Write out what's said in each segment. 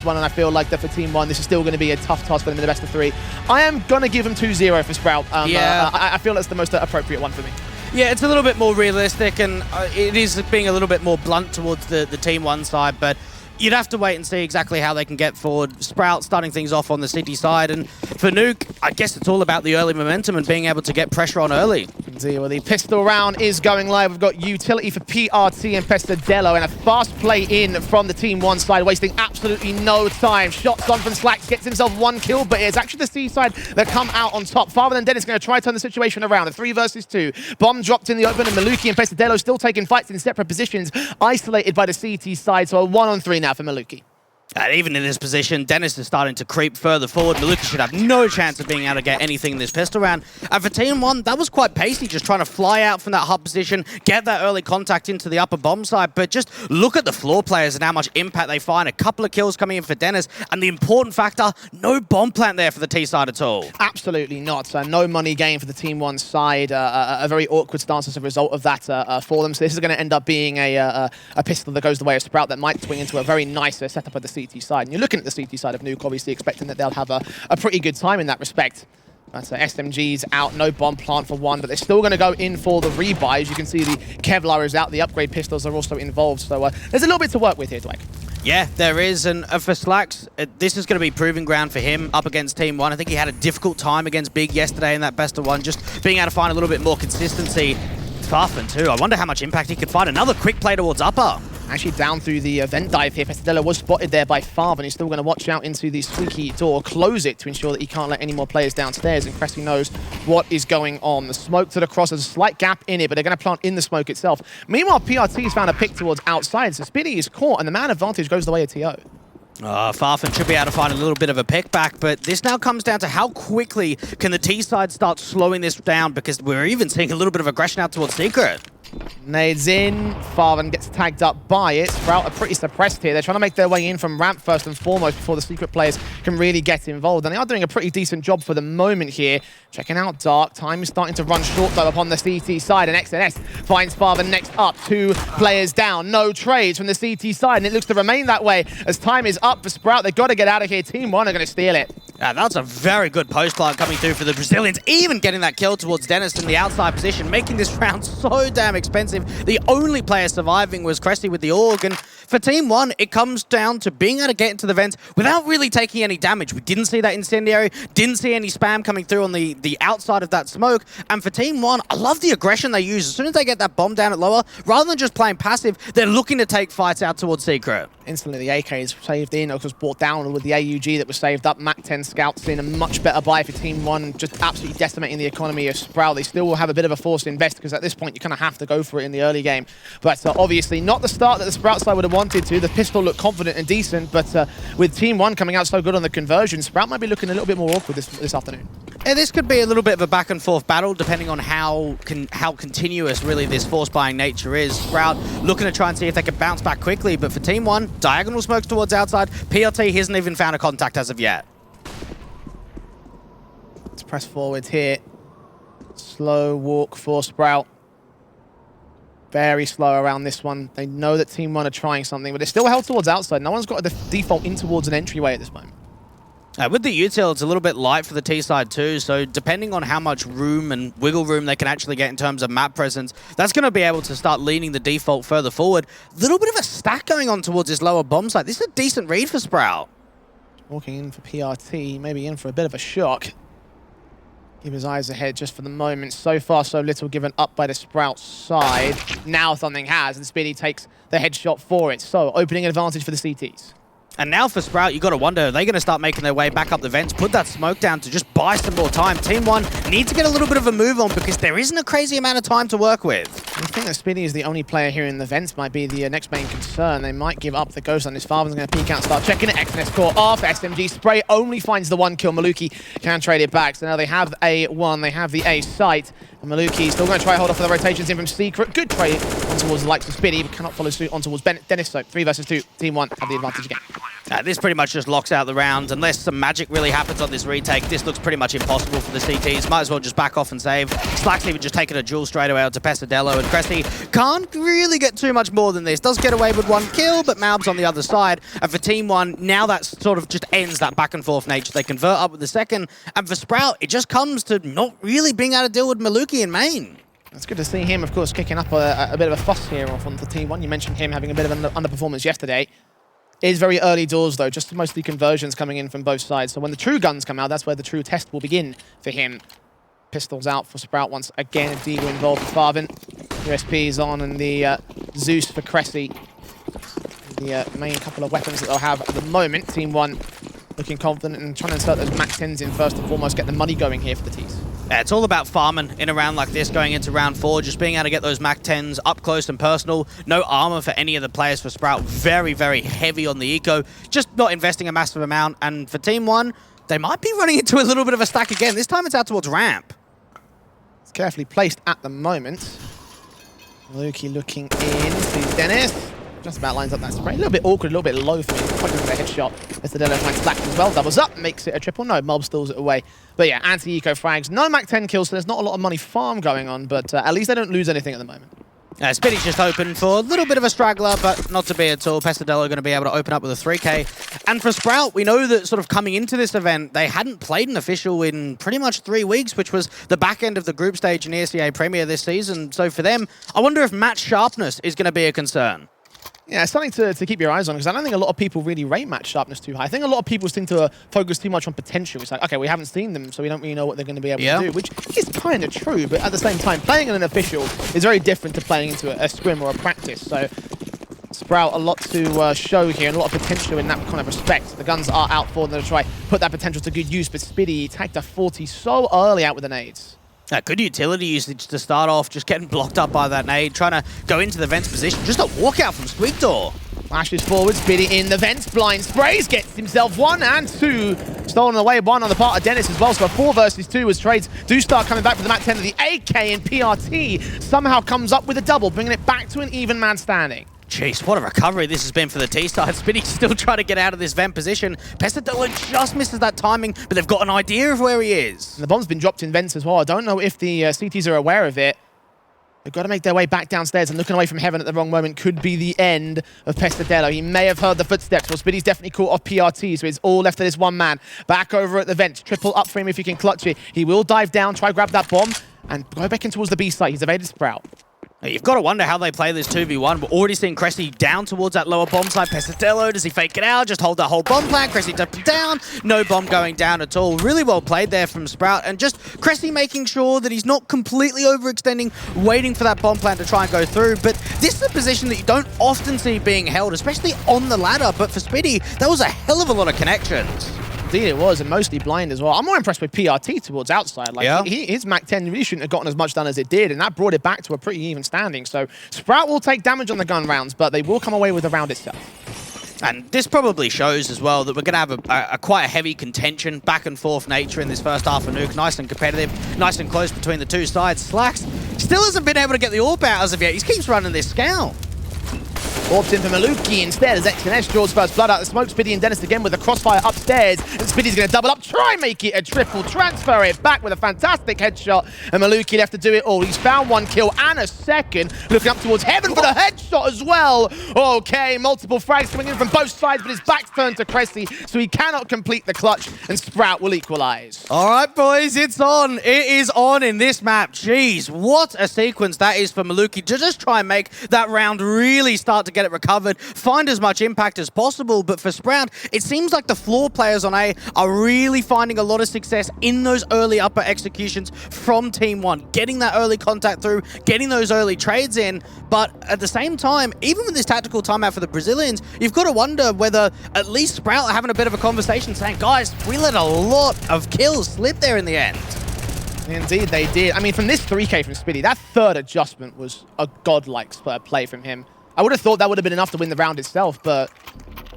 one, and I feel like that for Team 1, this is still going to be a tough task for them in the best of 3. I am going to give them 2-0 for Sprout. I feel that's the most appropriate one for me. Yeah, it's a little bit more realistic, and it is being a little bit more blunt towards the Team 1 side, but you'd have to wait and see exactly how they can get forward. Sprout starting things off on the City side, and for Nuke, I guess it's all about the early momentum and being able to get pressure on early. Well, the pistol round is going live. We've got utility for PRT and Pestodello, and a fast play in from the Team 1 side, wasting absolutely no time. Shots on from Slacks, gets himself 1 kill, but it's actually the C side that come out on top. Father than Dennis going to try to turn the situation around. A 3 versus 2. Bomb dropped in the open, and Maluki and Pestodello still taking fights in separate positions, isolated by the CT side, so a 1-on-3 now for Maluki. And even in this position, Dennis is starting to creep further forward. Maluki should have no chance of being able to get anything in this pistol round. And for Team 1, that was quite pacey, just trying to fly out from that hub position, get that early contact into the upper bomb side. But just look at the floor players and how much impact they find. A couple of kills coming in for Dennis. And the important factor, no bomb plant there for the T side at all. Absolutely not. No money gain for the Team 1 side. A very awkward stance as a result of that for them. So this is going to end up being a pistol that goes the way of Sprout that might swing into a very nice setup at the CT side. And you're looking at the CT side of Nuke, obviously expecting that they'll have a pretty good time in that respect. That's SMG's out, no bomb plant for 1, but they're still going to go in for the rebuy. As you can see, the Kevlar is out, the upgrade pistols are also involved. So there's a little bit to work with here, Dwight. Yeah, there is, and for Slacks, this is going to be proving ground for him up against Team 1. I think he had a difficult time against Big yesterday in that best of 1, just being able to find a little bit more consistency. Farfan too, I wonder how much impact he could find. Another quick play towards upper. Actually down through the vent dive here. Pestodello was spotted there by Farv, and he's still going to watch out into the squeaky door, close it to ensure that he can't let any more players downstairs, and Cressy knows what is going on. The smoke to the cross, there's a slight gap in it, but they're going to plant in the smoke itself. Meanwhile, PRT's found a pick towards outside, so Spitty is caught, and the man advantage goes the way of TO. Farfan should be able to find a little bit of a pick back, but this now comes down to how quickly can the T side start slowing this down, because we're even seeing a little bit of aggression out towards Secret. Nades in, Farvan gets tagged up by it. Sprout are pretty suppressed here. They're trying to make their way in from ramp first and foremost before the Secret players can really get involved. And they are doing a pretty decent job for the moment here. Checking out Dark. Time is starting to run short though upon the CT side. And XNS finds Farvan next up. 2 players down. No trades from the CT side. And it looks to remain that way as time is up for Sprout. They've got to get out of here. Team 1 are going to steal it. Yeah, that's a very good post plant coming through for the Brazilians, even getting that kill towards Dennis in the outside position, making this round so damn expensive. The only player surviving was Cressy with the AUG, and for Team 1, it comes down to being able to get into the vents without really taking any damage. We didn't see that incendiary, didn't see any spam coming through on the outside of that smoke, and for Team 1, I love the aggression they use. As soon as they get that bomb down at lower, rather than just playing passive, they're looking to take fights out towards Secret. Instantly, the AK is saved in, it was brought down with the AUG that was saved up. Mac 10 scouts in, a much better buy for Team 1, just absolutely decimating the economy of Sprout. They still will have a bit of a forced invest because at this point you kind of have to go for it in the early game. But obviously not the start that the Sprout side would have wanted to. The pistol looked confident and decent, but with Team 1 coming out so good on the conversion, Sprout might be looking a little bit more awkward this afternoon. Yeah, this could be a little bit of a back and forth battle depending on how continuous really this force buying nature is. Sprout looking to try and see if they can bounce back quickly, but for Team 1, diagonal smokes towards outside. PRT hasn't even found a contact as of yet. Let's press forward here. Slow walk for Sprout. Very slow around this one. They know that Team 1 are trying something, but they're still held towards outside. No one's got a default in towards an entryway at this moment. With the util, it's a little bit light for the T side too, so depending on how much room and wiggle room they can actually get in terms of map presence, that's going to be able to start leaning the default further forward. A little bit of a stack going on towards this lower bomb site. This is a decent read for Sprout. Walking in for PRT, maybe in for a bit of a shock. Keep his eyes ahead just for the moment. So far, so little given up by the Sprout side. Now something has, and Speedy takes the headshot for it. So, opening advantage for the CTs. And now for Sprout, you got to wonder, are they going to start making their way back up the vents, put that smoke down to just buy some more time? Team 1 needs to get a little bit of a move on because there isn't a crazy amount of time to work with. I think that Speedy is the only player here in the vents might be the next main concern. They might give up the ghost on this. Farvan's going to peek out and start checking it. XNS caught off. SMG spray only finds the 1 kill. Maluki can trade it back. So now they have A1, they have the A site. And Maluki still going to try to hold off for the rotations in from Secret. Good trade on towards the likes of Speedy, but cannot follow suit on towards Dennis. So 3 versus 2. Team 1 have the advantage again. This pretty much just locks out the round. Unless some magic really happens on this retake, this looks pretty much impossible for the CTs. Might as well just back off and save. Slack's even just taking a duel straight away onto Pesadello, and Cressy can't really get too much more than this. Does get away with 1 kill, but Maub's on the other side. And for Team 1, now that sort of just ends that back and forth nature. They convert up with the second. And for Sprout, it just comes to not really being able to deal with Maluki in main. It's good to see him, of course, kicking up a bit of a fuss here on the Team 1. You mentioned him having a bit of an underperformance yesterday. It is very early doors, though, just mostly conversions coming in from both sides. So when the true guns come out, that's where the true test will begin for him. Pistols out for Sprout once again. Deagle involved with Farvin. USP's on, and the Zeus for Cressy. The main couple of weapons that they'll have at the moment. Team 1 looking confident and trying to insert those Mac 10s in first and foremost, get the money going here for the T's. Yeah, it's all about farming in a round like this, going into round 4, just being able to get those Mac 10s up close and personal. No armor for any of the players for Sprout. Very, very heavy on the eco. Just not investing a massive amount. And for Team 1, they might be running into a little bit of a stack again. This time it's out towards ramp. It's carefully placed at the moment. Lukey looking in, sees Dennis. Just about lines up that spray. A little bit awkward, a little bit low for him. Quite good for a headshot. Pesadello finds Slack as well. Doubles up, makes it a triple. No, Mob stalls it away. But yeah, anti-eco frags. No Mac 10 kills, so there's not a lot of money farm going on, but at least they don't lose anything at the moment. Spitty's just open for a little bit of a straggler, but not to be at all. Pesadello going to be able to open up with a 3K. And for Sprout, we know that sort of coming into this event, they hadn't played an official in pretty much 3 weeks, which was the back end of the group stage in ESEA Premier this season. So for them, I wonder if match sharpness is going to be a concern. Yeah, it's something to keep your eyes on, because I don't think a lot of people really rate match sharpness too high. I think a lot of people seem to focus too much on potential. It's like, okay, we haven't seen them, so we don't really know what they're going to be able to do, which is kind of true, but at the same time, playing in an official is very different to playing into a scrim or a practice. So Sprout, a lot to show here, and a lot of potential in that kind of respect. The guns are out for them to try put that potential to good use, but Spitty tagged a 40 so early out with the nades. Good utility usage to start off, just getting blocked up by that nade, trying to go into the vents position. Just a walkout from Squigdor. Flashes forward, Spitty in the vents, blind sprays, gets himself 1 and 2. Stolen away 1 on the part of Dennis as well, so a 4 versus 2 as trades do start coming back for the Mac 10 of the AK, and PRT somehow comes up with a double, bringing it back to an even man standing. Jeez, what a recovery this has been for the T-side. Spitty's still trying to get out of this vent position. Pesadello just misses that timing, but they've got an idea of where he is. And the bomb's been dropped in vents as well. I don't know if the CTs are aware of it. They've got to make their way back downstairs, and looking away from heaven at the wrong moment could be the end of Pesadello. He may have heard the footsteps. Well, Spitty's definitely caught off PRT, so it's all left to this one man. Back over at the vent. Triple up for him if he can clutch it. He will dive down, try grab that bomb, and go back in towards the B site. He's evaded Sprout. You've got to wonder how they play this 2v1. We're already seeing Cressy down towards that lower bomb side. Pesadello, does he fake it out? Just hold that whole bomb plant. Cressy ducked down. No bomb going down at all. Really well played there from Sprout. And just Cressy making sure that he's not completely overextending, waiting for that bomb plant to try and go through. But this is a position that you don't often see being held, especially on the ladder. But for Spitty, that was a hell of a lot of connections. Indeed it was, and mostly blind as well. I'm more impressed with PRT towards outside. Like his Mac 10 really shouldn't have gotten as much done as it did, and that brought it back to a pretty even standing. So Sprout will take damage on the gun rounds, but they will come away with the round itself. And this probably shows as well that we're going to have a quite a heavy contention, back and forth nature in this first half of Nuke. Nice and competitive, nice and close between the two sides. Slacks still hasn't been able to get the AWP out as of yet. He keeps running this scout. Orbs in for Maluki instead as X&S draws first blood out the smoke. Spitty and Dennis again with a crossfire upstairs, and Spitty's going to double up, try and make it a triple, transfer it back with a fantastic headshot, and Maluki left to do it all. He's found 1 kill and a second, looking up towards heaven for the headshot as well. Okay, multiple frags coming in from both sides, but his back's turned to Cressy, so he cannot complete the clutch, and Sprout will equalize. All right, boys, it's on. It is on in this map. Jeez, what a sequence that is for Maluki to just try and make that round really start to get it recovered, find as much impact as possible. But for Sprout, it seems like the floor players on A are really finding a lot of success in those early upper executions from Team 1, getting that early contact through, getting those early trades in. But at the same time, even with this tactical timeout for the Brazilians, you've got to wonder whether at least Sprout are having a bit of a conversation saying, guys, we let a lot of kills slip there in the end. Indeed they did. I mean, from this 3K from Spitty, that third adjustment was a godlike play from him. I would have thought that would have been enough to win the round itself, but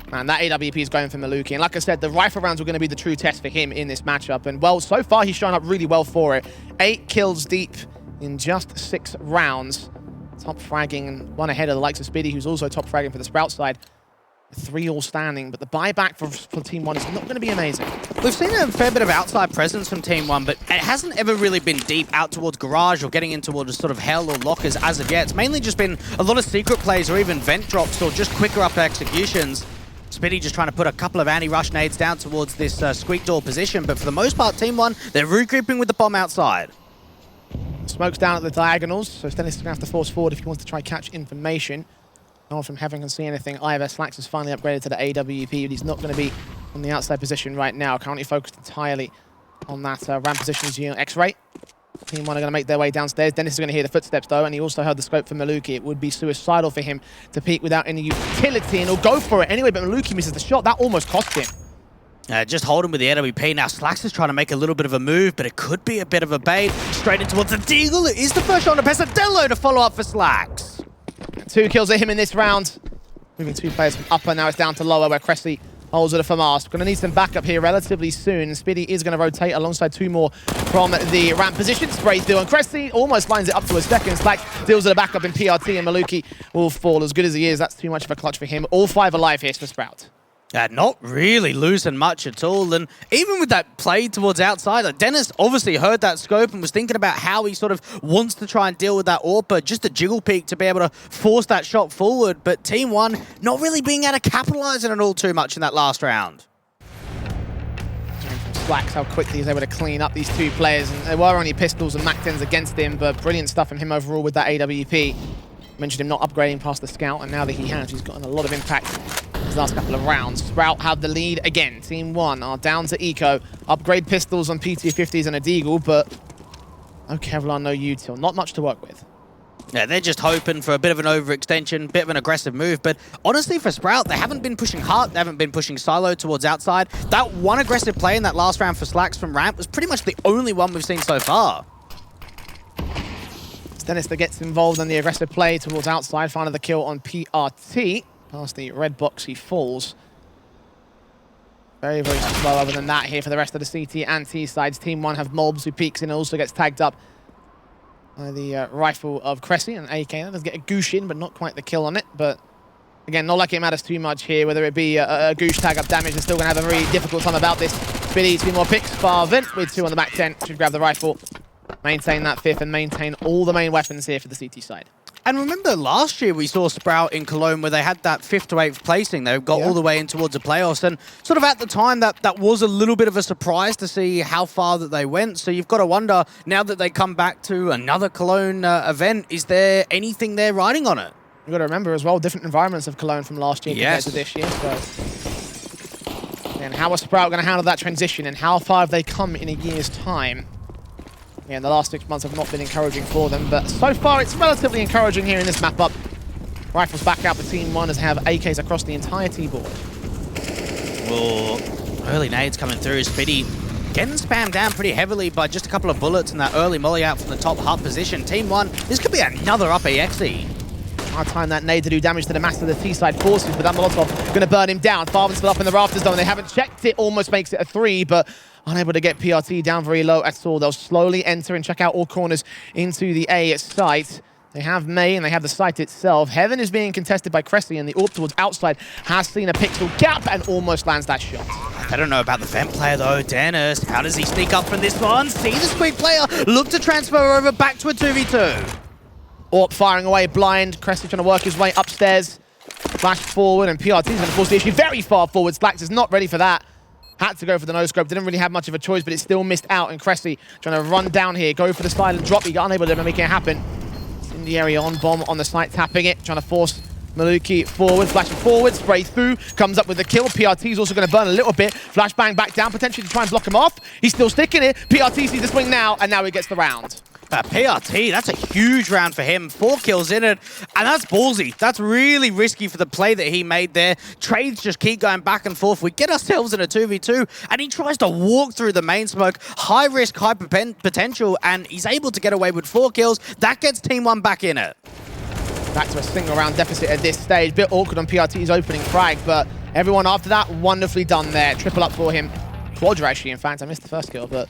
man, that AWP is going for Maluki. And like I said, the rifle rounds were going to be the true test for him in this matchup. And well, so far he's shown up really well for it. 8 kills deep in just 6 rounds. Top fragging, one ahead of the likes of Spitty, who's also top fragging for the Sprout side. 3 all standing, but the buyback for Team 1 is not going to be amazing. We've seen a fair bit of outside presence from Team 1, but it hasn't ever really been deep out towards garage or getting in towards sort of hell or lockers as of yet. It's mainly just been a lot of secret plays or even vent drops or just quicker up executions. Spitty just trying to put a couple of anti-rush nades down towards this squeak door position, but for the most part, Team 1, they're regrouping with the bomb outside. Smoke's down at the diagonals, so Stennis is going to have to force forward if he wants to try catch information. No one from Heaven can see anything either. Slacks is finally upgraded to the AWP, but he's not going to be on the outside position right now. Currently focused entirely on that ramp position using X-Ray. Team 1 are going to make their way downstairs. Dennis is going to hear the footsteps though, and he also heard the scope for Maluki. It would be suicidal for him to peek without any utility, and he'll go for it anyway, but Maluki misses the shot. That almost cost him. Just holding with the AWP. Now Slacks is trying to make a little bit of a move, but it could be a bit of a bait. Straight in towards the Deagle. It is the first shot on Pesadello to follow up for Slacks. 2 kills at him in this round. Moving 2 players from upper, now it's down to lower, where Cressy holds it for Mars. Going to need some backup here relatively soon. Spitty is going to rotate alongside 2 more from the ramp position. Sprays through, and Cressy almost lines it up to a second. Slack deals with a backup in PRT, and Maluki will fall. As good as he is, that's too much of a clutch for him. All 5 alive here for Sprout. Not really losing much at all, and even with that play towards outside, like Dennis obviously heard that scope and was thinking about how he sort of wants to try and deal with that AWP, but just a jiggle peek to be able to force that shot forward, but Team 1 not really being able to capitalise on it all too much in that last round. From Slacks, how quickly he's able to clean up these 2 players, and there were only pistols and MAC-10s against him, but brilliant stuff from him overall with that AWP. Mentioned him not upgrading past the scout, and now that he has, he's gotten a lot of impact his last couple of rounds. Sprout have the lead again. Team 1 are down to Eco. Upgrade pistols on PT-50s and a Deagle, but no Kevlar, no util. Not much to work with. Yeah, they're just hoping for a bit of an overextension, bit of an aggressive move, but honestly for Sprout, they haven't been pushing hard, they haven't been pushing silo towards outside. That one aggressive play in that last round for Slacks from ramp was pretty much the only one we've seen so far. It's Dennis that gets involved in the aggressive play towards outside, finding the kill on PRT. Past the red box, he falls. Very, very slow other than that here for the rest of the CT and T sides. Team 1 have Mobs who peeks in and also gets tagged up by the rifle of Cressy and AK. That does get a goosh in, but not quite the kill on it. But again, not like it matters too much here. Whether it be a goosh tag up damage, they're still going to have a very difficult time about this. Spitty, 2 more picks. Far Vent with 2 on the back 10. Should grab the rifle, maintain that 5th, and maintain all the main weapons here for the CT side. And remember last year we saw Sprout in Cologne where they had that 5th to 8th placing. They got all the way in towards the playoffs, and sort of at the time that was a little bit of a surprise to see how far that they went. So you've got to wonder, now that they come back to another Cologne event, is there anything there riding on it? You've got to remember as well, different environments of Cologne from last year compared to this year. So, and how are Sprout going to handle that transition, and how far have they come in a year's time? Yeah, the last 6 months have not been encouraging for them, but so far it's relatively encouraging here in this map up. Rifles back out for Team 1 as they have AKs across the entire T-board. Well, early nades coming through. Spitty getting spammed down pretty heavily by just a couple of bullets and that early molly out from the top hut position. Team 1, this could be another up EXE. Hard time that nade to do damage to the master of the T-side forces, but that Molotov going to burn him down. Farvan's still up in the rafters though, and they haven't checked it. Almost makes it a 3, but unable to get PRT down very low at all. They'll slowly enter and check out all corners into the A site. They have May and they have the site itself. Heaven is being contested by Cressy, and the AWP towards outside has seen a pixel gap and almost lands that shot. I don't know about the vent player though. Dennis, how does he sneak up from this one? See the squeak player, look to transfer over back to a 2v2. AWP firing away blind. Cressy trying to work his way upstairs. Flash forward, and PRT is going to force the issue very far forward. Slacks is not ready for that. Had to go for the no-scope, didn't really have much of a choice, but it still missed out, and Cressy trying to run down here, go for the silent drop. He got unable to make it happen. Incendiary on bomb on the site, tapping it, trying to force Maluki forward, flashing forward, spray through, comes up with the kill. PRT is also going to burn a little bit. Flashbang back down, potentially to try and block him off. He's still sticking it. PRT sees the swing now, and now he gets the round. PRT, that's a huge round for him. 4 kills in it, and that's ballsy. That's really risky for the play that he made there. Trades just keep going back and forth. We get ourselves in a 2v2, and he tries to walk through the main smoke. High risk, high potential, and he's able to get away with 4 kills. That gets Team 1 back in it. Back to a single round deficit at this stage. Bit awkward on PRT's opening frag, but everyone after that, wonderfully done there. Triple up for him. Quadra, actually, in fact. I missed the first kill, but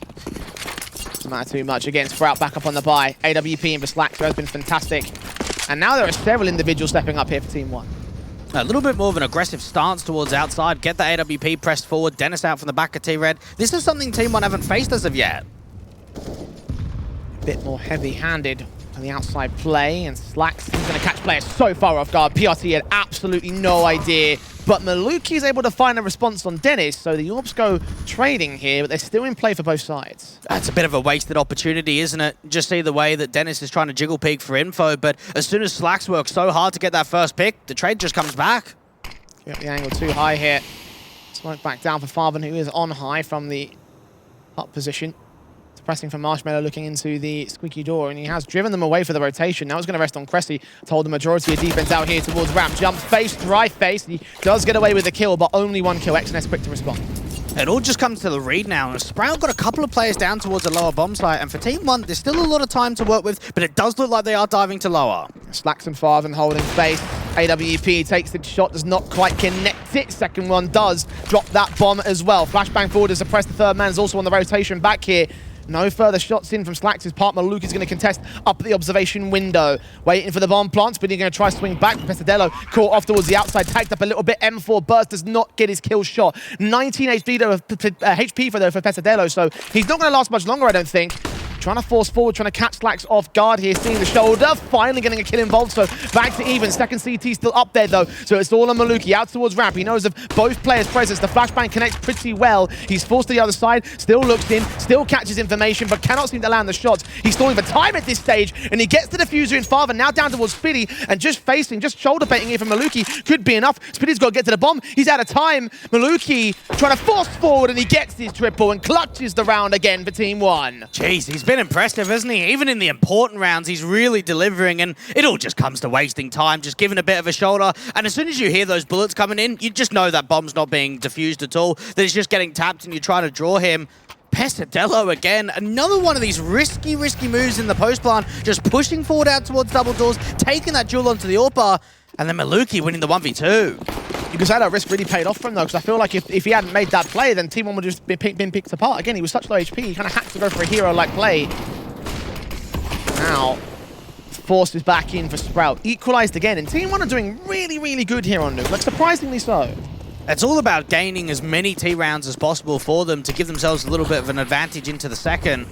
doesn't matter too much. Again, Sprout back up on the buy. AWP in for Slacks has been fantastic. And now there are several individuals stepping up here for Team 1. A little bit more of an aggressive stance towards outside. Get the AWP pressed forward. Dennis out from the back of T-Red. This is something Team 1 haven't faced as of yet. A bit more heavy-handed on the outside play, and Slacks is going to catch players so far off guard. PRT had absolutely no idea, but Maluki is able to find a response on Dennis, so the Orbs go trading here, but they're still in play for both sides. That's a bit of a wasted opportunity, isn't it? Just see the way that Dennis is trying to jiggle peek for info, but as soon as Slacks works so hard to get that first pick, the trade just comes back. Get the angle too high here. Smoke back down for Farben, who is on high from the hot position. Pressing for Marshmallow, looking into the squeaky door, and he has driven them away for the rotation. Now he's going to rest on Cressy. Told the majority of defense out here towards ramp. Jump face, dry face. He does get away with the kill, but only one kill. XNS quick to respond. It all just comes to the read now. Sprout got a couple of players down towards the lower bomb site, and for Team 1, there's still a lot of time to work with, but it does look like they are diving to lower. Slacks and Farben holding face. AWP takes the shot, does not quite connect it. Second one does drop that bomb as well. Flashbang forward to suppress the third man is also on the rotation back here. No further shots in from Slacks' part. Luke is going to contest up the observation window. Waiting for the bomb plant. Spinny going to try to swing back. Pesadello caught off towards the outside. Tagged up a little bit. M4 burst does not get his kill shot. 19 HP for Pesadello, so he's not going to last much longer, I don't think. Trying to force forward, trying to catch Slacks off guard here, seeing the shoulder, finally getting a kill involved, so back to even. Second CT still up there though, so it's all on Maluki, out towards ramp. He knows of both players' presence. The flashbang connects pretty well. He's forced to the other side, still looks in, still catches information, but cannot seem to land the shots. He's stalling for time at this stage, and he gets the diffuser in Farben, now down towards Spitty, and just facing, just shoulder baiting here from Maluki could be enough. Spitty's got to get to the bomb. He's out of time. Maluki trying to force forward, and he gets his triple and clutches the round again for Team 1. Jeez, he's been impressive, hasn't he? Even in the important rounds, he's really delivering, and it all just comes to wasting time, just giving a bit of a shoulder. And as soon as you hear those bullets coming in, you just know that bomb's not being diffused at all, that it's just getting tapped, and you try to draw him. Pesadello again, another one of these risky moves in the post plant, just pushing forward out towards double doors, taking that duel onto the AWP, and then Maluki winning the 1v2. You can say that risk really paid off for him though, because I feel like if he hadn't made that play, then Team 1 would have just been picked apart. Again, he was such low HP, he kind of had to go for a hero-like play. Now, forces back in for Sprout. Equalized again, and Team 1 are doing really good here on Nuke, like surprisingly so. It's all about gaining as many T rounds as possible for them to give themselves a little bit of an advantage into the second.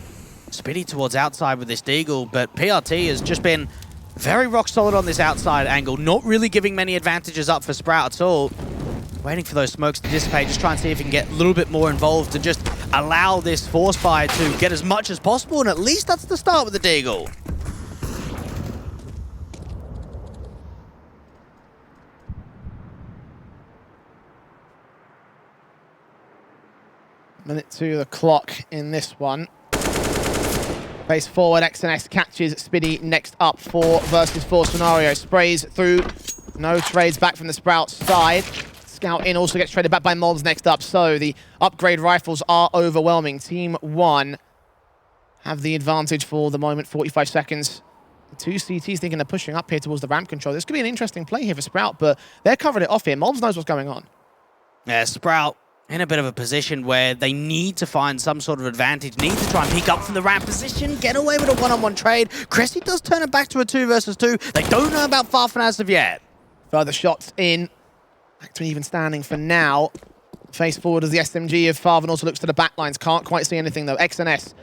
Spitty towards outside with this deagle, but PRT has just been very rock solid on this outside angle, not really giving many advantages up for Sprout at all. Waiting for those smokes to dissipate, just trying to see if he can get a little bit more involved and just allow this force buy to get as much as possible, and at least that's the start with the deagle. Minute to the clock in this one. Face forward, XNS catches Spitty next up, 4 versus 4 scenario. Sprays through, no trades back from the Sprout side. Scout in also gets traded back by Molds next up, so the upgrade rifles are overwhelming. Team 1 have the advantage for the moment, 45 seconds. The 2 CTs thinking they're pushing up here towards the ramp control. This could be an interesting play here for Sprout, but they're covering it off here. Molds knows what's going on. Yeah, Sprout in a bit of a position where they need to find some sort of advantage, need to try and peek up from the ramp position, get away with a one-on-one trade. Cressy does turn it back to a 2 versus 2. They don't know about Farfen as of yet. Further shots in. Back to even standing for now. Face forward as the SMG of Farven also looks to the backlines. Can't quite see anything though. XNS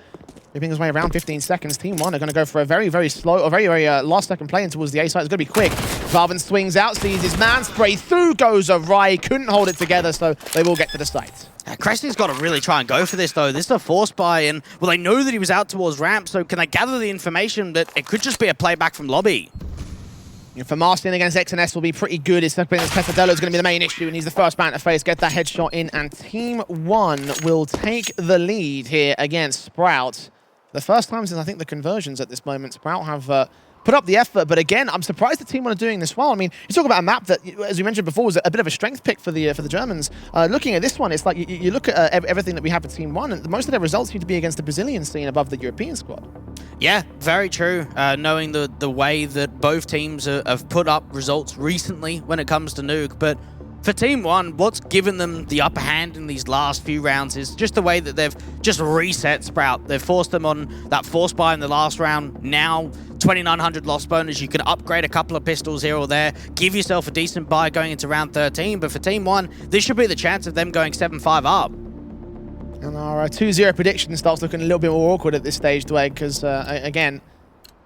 moving his way around 15 seconds. Team 1 are going to go for a very slow, or very last second play in towards the A side. It's going to be quick. Farben swings out, sees his man, spray through, goes awry. Couldn't hold it together, so they will get to the site. Cressy's got to really try and go for this though. This is a force buy, and well, they know that he was out towards ramp, so can they gather the information that it could just be a playback from lobby? For Marston against XNS will be pretty good. It's Pesadello is going to be the main issue, and he's the first man to face. Get that headshot in, and Team 1 will take the lead here against Sprout. The first time since I think the conversions at this moment, Sprout have put up the effort, but again, I'm surprised the Team 1 are doing this well. I mean, you talk about a map that, as we mentioned before, was a bit of a strength pick for the Germans. Looking at this one, it's like you look at everything that we have for Team 1, and most of their results seem to be against the Brazilian scene above the European squad. Yeah, very true. Knowing the way that both teams have put up results recently when it comes to Nuke, but For Team 1, what's given them the upper hand in these last few rounds is just the way that they've just reset Sprout. They've forced them on that force buy in the last round. Now, 2,900 lost bonus. You can upgrade a couple of pistols here or there, give yourself a decent buy going into round 13. But for Team 1, this should be the chance of them going 7-5 up. And our 2-0 prediction starts looking a little bit more awkward at this stage, Dwayne, because, again,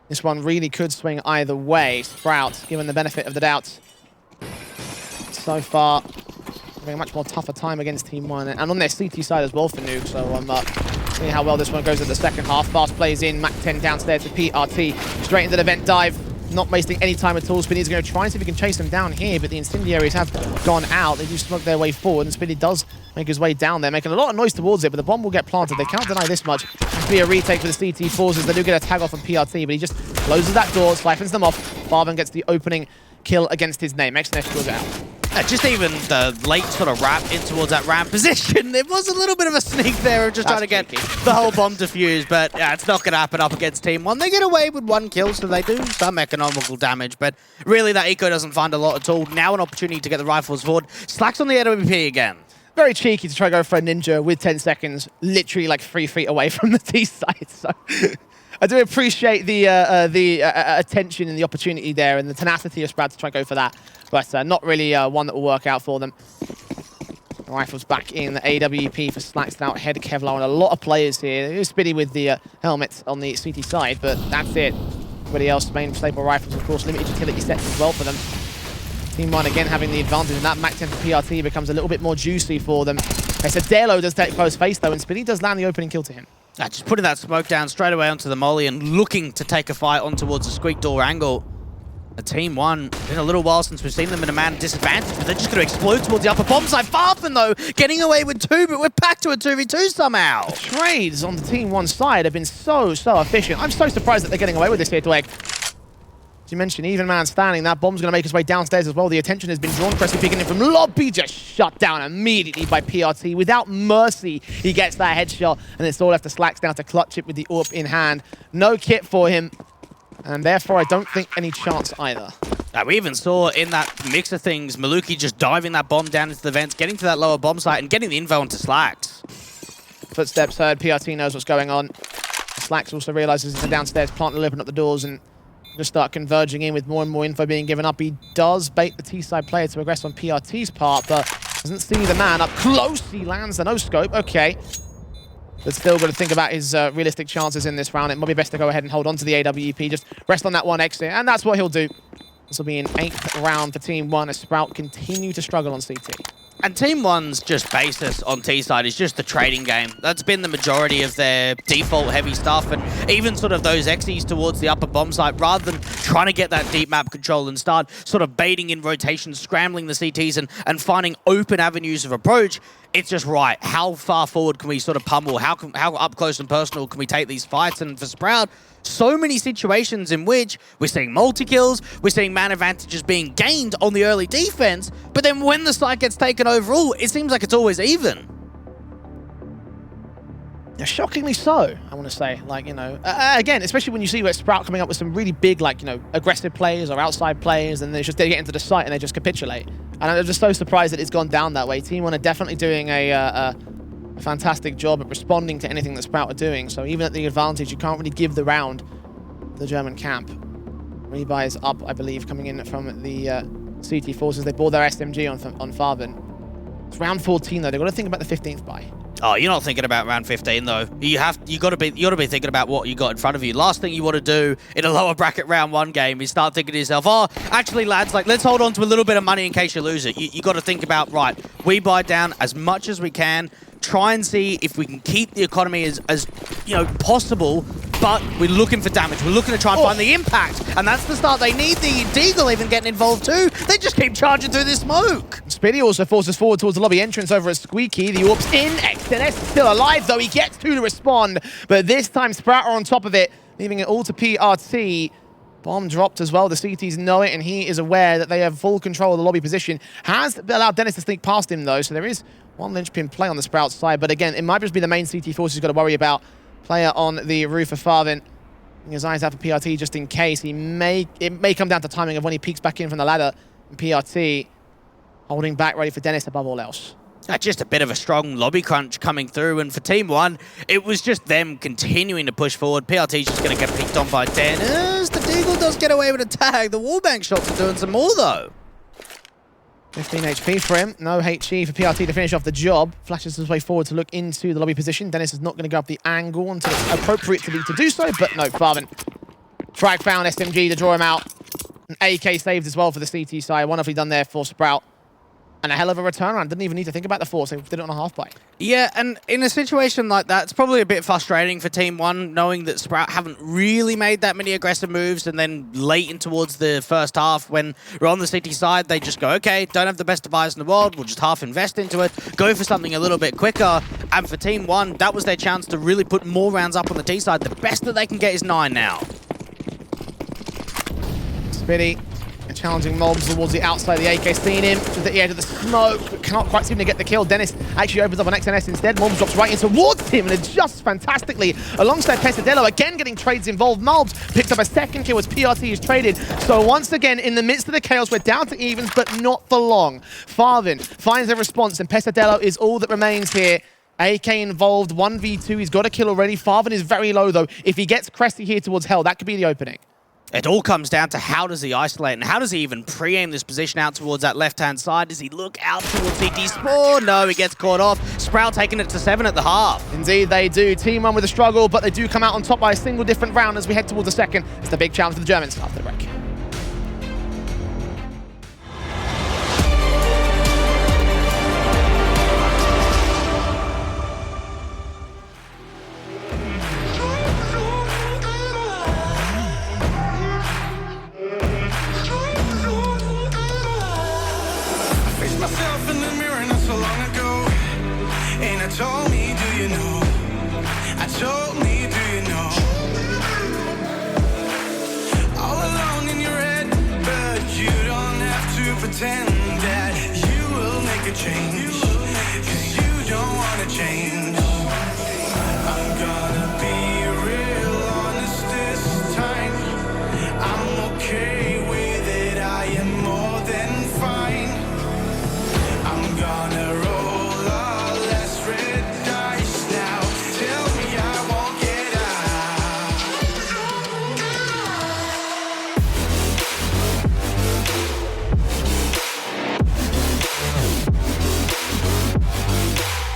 this one really could swing either way. Sprout, given the benefit of the doubt, so far, having a much more tougher time against Team 1. And on their CT side as well for Nuke, so seeing how well this one goes in the second half. Fast plays in, Mac 10 downstairs to PRT, straight into the vent dive. Not wasting any time at all. Spinny's going to try and see if he can chase him down here, but the incendiaries have gone out. They do smoke their way forward, and Spinny does make his way down there, making a lot of noise towards it, but the bomb will get planted. They can't deny this much. It'll be a retake for the CT forces. They do get a tag off on PRT, but he just closes that door, siphons them off. Farben gets the opening kill against his name. Exness goes out. Just even the late sort of wrap in towards that ramp position, it was a little bit of a sneak there of just trying to get the whole bomb defused, but yeah, it's not going to happen up against Team 1. They get away with 1 kill, so they do some economical damage, but really that eco doesn't find a lot at all. Now an opportunity to get the rifles forward. Slacks on the AWP again. Very cheeky to try to go for a ninja with 10 seconds, literally like 3 feet away from the T side, so... I do appreciate the attention and the opportunity there and the tenacity of Sprout to try and go for that, but not really one that will work out for them. The rifle's back in the AWP for Slacks out ahead of Kevlar and a lot of players here. It was Spitty with the helmet on the CT side, but that's it. Everybody else, main staple rifles, of course, limited utility sets as well for them. Team 1 again having the advantage, and that Mac 10 for PRT becomes a little bit more juicy for them. Okay, so Delo does take close face though, and Spitty does land the opening kill to him. Just putting that smoke down straight away onto the molly and looking to take a fight on towards the squeak door angle. A Team 1, been a little while since we've seen them in a man disadvantage, but they're just going to explode towards the upper bomb side. Farfen, though, getting away with 2, but we're back to a 2v2 somehow. The trades on the Team 1 side have been so efficient. I'm so surprised that they're getting away with this here, Dweg. As you mentioned, even man standing, that bomb's going to make his way downstairs as well. The attention has been drawn. Cressy peeking in from lobby, just shut down immediately by PRT. Without mercy, he gets that headshot, and it's all left to Slacks now to clutch it with the AWP in hand. No kit for him, and therefore I don't think any chance either. We even saw in that mix of things, Maluki just diving that bomb down into the vents, getting to that lower bomb site, and getting the info onto Slacks. Footsteps heard, PRT knows what's going on. Slacks also realizes it's a downstairs plant to open up the doors and just start converging in with more and more info being given up. He does bait the T-side player to aggress on PRT's part, but doesn't see the man up close. He lands the no-scope. Okay. But still got to think about his realistic chances in this round. It might be best to go ahead and hold on to the AWP. Just rest on that one exit, and that's what he'll do. This will be an 8th round for Team 1 as Sprout continue to struggle on CT. And Team 1's just basis on T-side is just the trading game. That's been the majority of their default heavy stuff, and even sort of those Xes towards the upper bomb site, rather than trying to get that deep map control and start sort of baiting in rotations, scrambling the CTs and finding open avenues of approach. It's just right. How far forward can we sort of pummel? How up close and personal can we take these fights? And for Sprout, so many situations in which we're seeing multi-kills, we're seeing man advantages being gained on the early defense, but then when the site gets taken overall, it seems like it's always even. Yeah, shockingly so, I want to say. Like, you know, again, especially when you see where Sprout coming up with some really big, like, you know, aggressive players or outside players, and they get into the site and they just capitulate. And I'm just so surprised that it's gone down that way. Team 1 are definitely doing a fantastic job at responding to anything that Sprout are doing. So even at the advantage, you can't really give the round to the German camp. Rebuy is up, I believe, coming in from the CT forces. They bought their SMG on Farben. It's round 14 though. They've got to think about the 15th buy. Oh, you're not thinking about round 15 though. You got to be thinking about what you got in front of you. Last thing you want to do in a lower bracket round 1 game is start thinking to yourself, oh, actually lads, like let's hold on to a little bit of money in case you lose it. You got to think about, right, we buy down as much as we can, try and see if we can keep the economy as you know, possible, but we're looking for damage. We're looking to try and find the impact, and that's the start. They need the Deagle even getting involved too. They just keep charging through this smoke. Spitty also forces forward towards the lobby entrance over at Squeaky. The AWP's in. XNS still alive though. He gets 2 to respond, but this time Sprout are on top of it, leaving it all to PRT. Bomb dropped as well. The CTs know it, and he is aware that they have full control of the lobby position. Has allowed Dennis to sneak past him though, so there is one linchpin play on the Sprout side, but again, it might just be the main CT force he's got to worry about. Player on the roof of Farben. His eyes out for PRT just in case. It may come down to timing of when he peeks back in from the ladder. And PRT Holding back, ready for Dennis above all else. Just a bit of a strong lobby crunch coming through, and for Team 1, it was just them continuing to push forward. PRT's just going to get picked on by Dennis. The Deagle does get away with a tag. The wallbang shots are doing some more, though. 15 HP for him. No HE for PRT to finish off the job. Flashes his way forward to look into the lobby position. Dennis is not going to go up the angle until it's appropriate to do so, but no, Farvin. Frag found SMG to draw him out. An AK saved as well for the CT side. Wonderfully done there for Sprout. And a hell of a return around. Didn't even need to think about the force. They did it on a half bite. Yeah, and in a situation like that, it's probably a bit frustrating for Team 1, knowing that Sprout haven't really made that many aggressive moves, and then late in towards the first half, when we're on the CT side, they just go, okay, don't have the best device in the world, we'll just half invest into it, go for something a little bit quicker. And for Team 1, that was their chance to really put more rounds up on the T side. The best that they can get is 9 now. Spitty. Challenging mobs towards the outside. The AK seeing him to the edge of the smoke, but cannot quite seem to get the kill. Dennis actually opens up on XNS instead. Mobs drops right in towards him and adjusts fantastically alongside Pesadello. Again getting trades involved. Mobs picks up a second kill as PRT is traded. So once again, in the midst of the chaos, we're down to evens, but not for long. Farvin finds a response, and Pesadello is all that remains here. AK involved, 1v2. He's got a kill already. Farvin is very low, though. If he gets Cressy here towards Hell, that could be the opening. It all comes down to how does he isolate, and how does he even pre-aim this position out towards that left-hand side? Does he look out towards CT Spore? No, he gets caught off. Sprout taking it to 7 at the half. Indeed, they do. Team 1 with a struggle, but they do come out on top by a single different round as we head towards the second. It's the big challenge for the Germans after the break. Myself in the mirror not so long ago, and I told me, do you know? I told me, do you know? All alone in your head, but you don't have to pretend that you will make a change, 'cause you don't want to change. I'm gonna be real honest this time. I'm okay with it, I am more than fine. I'm gonna roll all less red dice now. Tell me I won't get out.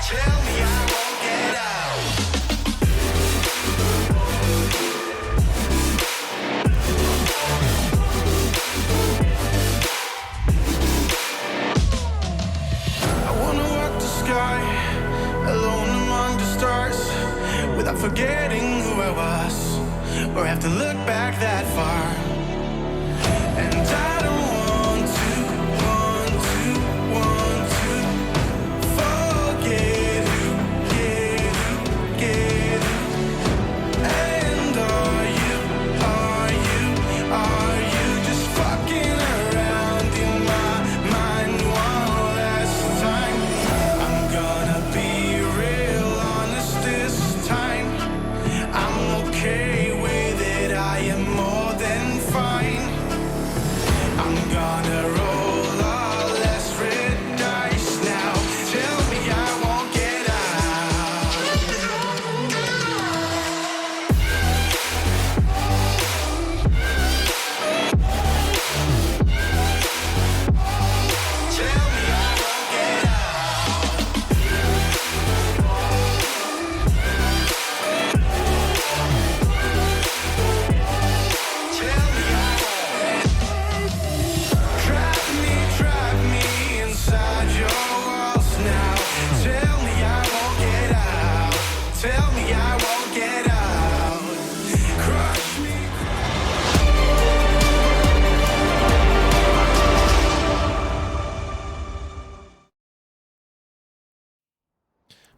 Tell me I won't get out. Alone among the stars, without forgetting who I was, or have to look back that far. And I don't want to forget who, get who. And are you just fucking around in my mind one last time? I'm gonna be real honest this time. I'm okay with it, I am more than fine. I'm gonna roll all less red dice now. Tell me I won't get out. Tell me I won't get out. Tell me I won't. Trap me inside your walls now. Tell me I won't get out. Tell me I won't get out. Crush me.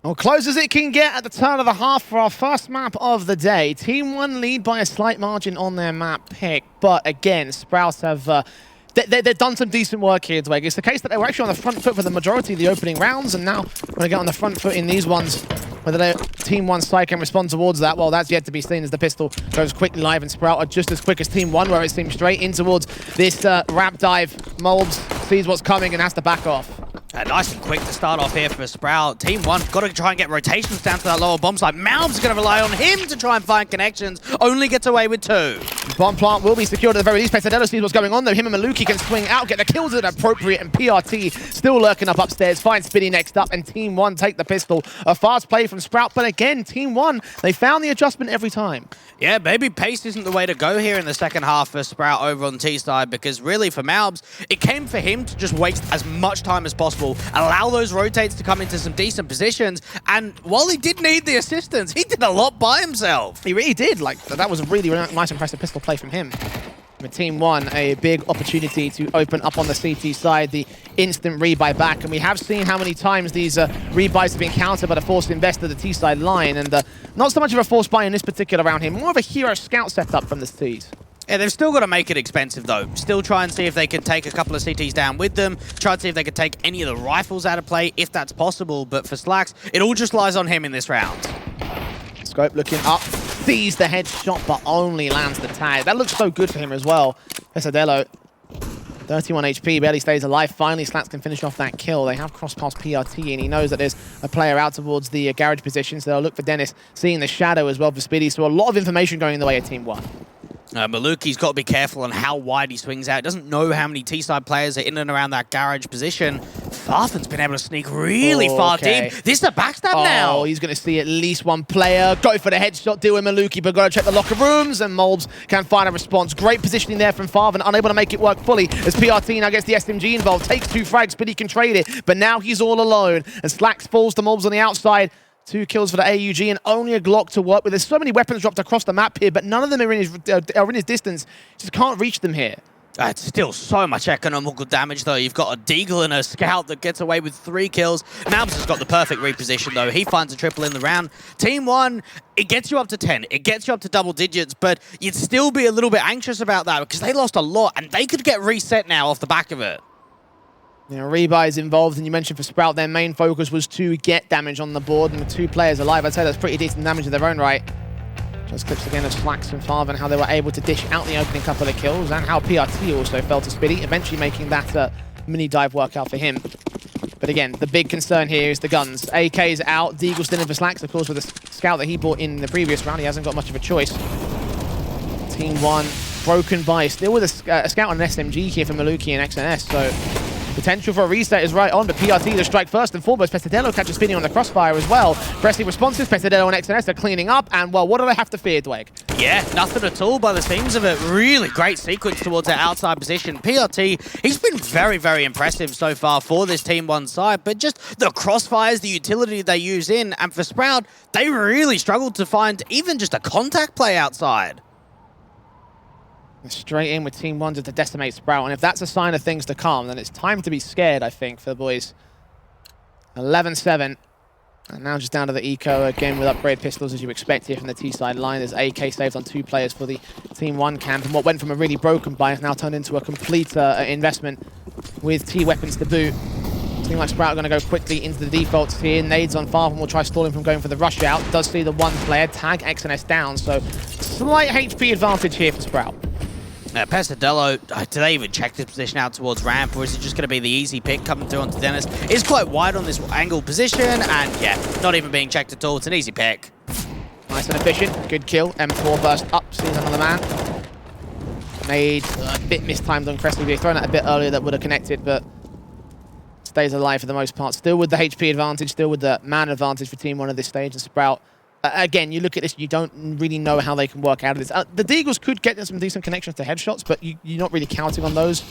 Well, close as it can get at the turn of the half for our first map of the day. Team 1 lead by a slight margin on their map pick, but again, Sprouts have they've done some decent work here, Dwayne. It's the case that they were actually on the front foot for the majority of the opening rounds, and now when they get on the front foot in these ones, whether Team 1 side can respond towards that, well, that's yet to be seen as the pistol goes quickly live, and Sprout are just as quick as Team 1, where it seems straight in towards this wrap dive. Molbs sees what's coming and has to back off. Nice and quick to start off here for Sprout. Team 1 got to try and get rotations down to that lower bomb site. Malb's going to rely on him to try and find connections. Only gets away with 2. Bomb plant will be secured at the very least. Pesadelo sees what's going on though. Him and Maluki can swing out, get the kills at appropriate, and PRT still lurking up upstairs. Finds Spitty next up, and Team 1 take the pistol. A fast play from Sprout, but again, Team 1, they found the adjustment every time. Yeah, maybe pace isn't the way to go here in the second half for Sprout over on T side, because really for Malbs, it came for him to just waste as much time as possible, allow those rotates to come into some decent positions, and while he did need the assistance, he did a lot by himself. He really did. Like, that was a really nice, impressive pistol play from him. With Team 1, a big opportunity to open up on the CT side, the instant rebuy back. And we have seen how many times these rebuys have been countered by the forced invest of the T side line. And not so much of a forced buy in this particular round here, more of a hero scout setup from the T's. Yeah, they've still got to make it expensive, though. Still try and see if they can take a couple of CTs down with them. Try and see if they can take any of the rifles out of play, if that's possible. But for Slacks, it all just lies on him in this round. Scope looking up. Sees the headshot, but only lands the tag. That looks so good for him as well. Pesadelo, 31 HP, barely stays alive. Finally, Slats can finish off that kill. They have crossed past PRT, and he knows that there's a player out towards the garage position, so they'll look for Dennis, seeing the shadow as well for Spiddy. So a lot of information going in the way of Team 1. Maluki's got to be careful on how wide he swings out. Doesn't know how many T-side players are in and around that garage position. Farthen's been able to sneak really far deep. This is a backstab now. Oh, he's going to see at least one player. Go for the headshot, deal with Maluki, but got to check the locker rooms, and Molbs can find a response. Great positioning there from Farthen, unable to make it work fully as PRT now gets the SMG involved. Takes 2 frags, but he can trade it. But now he's all alone, and Slacks falls to Molbs on the outside. 2 kills for the AUG and only a Glock to work with. There's so many weapons dropped across the map here, but none of them are in his distance. Just can't reach them here. It's still so much economical damage, though. You've got a Deagle and a Scout that gets away with 3 kills. Malbs has got the perfect reposition, though. He finds a triple in the round. Team 1, it gets you up to 10. It gets you up to double digits, but you'd still be a little bit anxious about that because they lost a lot, and they could get reset now off the back of it. You know, rebuys involved, and you mentioned for Sprout, their main focus was to get damage on the board, and with 2 players alive, I'd say that's pretty decent damage in their own right. Just clips again of Slacks and Farthen, how they were able to dish out the opening couple of kills, and how PRT also fell to Spiddy, eventually making that mini dive work out for him. But again, the big concern here is the guns. AK's out, Deagle's still in for Slacks, of course, with the Scout that he bought in the previous round. He hasn't got much of a choice. Team 1, broken by, still with a Scout and an SMG here for Maluki and XNS, so potential for a reset is right on, but PRT to strike first and foremost. Pesadelo catches Spinning on the crossfire as well. Presley responses, Pesadelo and XNS are cleaning up, and well, what do they have to fear, Dweg? Yeah, nothing at all by the seams of it. Really great sequence towards that outside position. PRT, he's been very, very impressive so far for this Team 1 side, but just the crossfires, the utility they use in, and for Sprout, they really struggled to find even just a contact play outside. Straight in with Team 1 to decimate Sprout, and if that's a sign of things to come, then it's time to be scared, I think, for the boys. 11-7, and now just down to the eco, again with upgrade pistols as you expect here from the T-side line. There's AK saved on 2 players for the Team 1 camp, and what went from a really broken buy has now turned into a complete investment with T-weapons to boot. Seems like Sprout are going to go quickly into the defaults here. Nades on Farthen will try stalling from going for the rush out. Does see the 1 player, tag XNS down, so slight HP advantage here for Sprout. Pesadelo, do they even check this position out towards ramp, or is it just going to be the easy pick coming through onto Dennis? It's quite wide on this angle position, and yeah, not even being checked at all. It's an easy pick. Nice and efficient. Good kill. M4 burst up, sees another man. Made a bit mistimed on Crestley. They've thrown it a bit earlier that would have connected, but stays alive for the most part. Still with the HP advantage, still with the man advantage for Team 1 at this stage, and Sprout. Again, you look at this, you don't really know how they can work out of this. The Deagles could get some decent connections to headshots, but you're not really counting on those.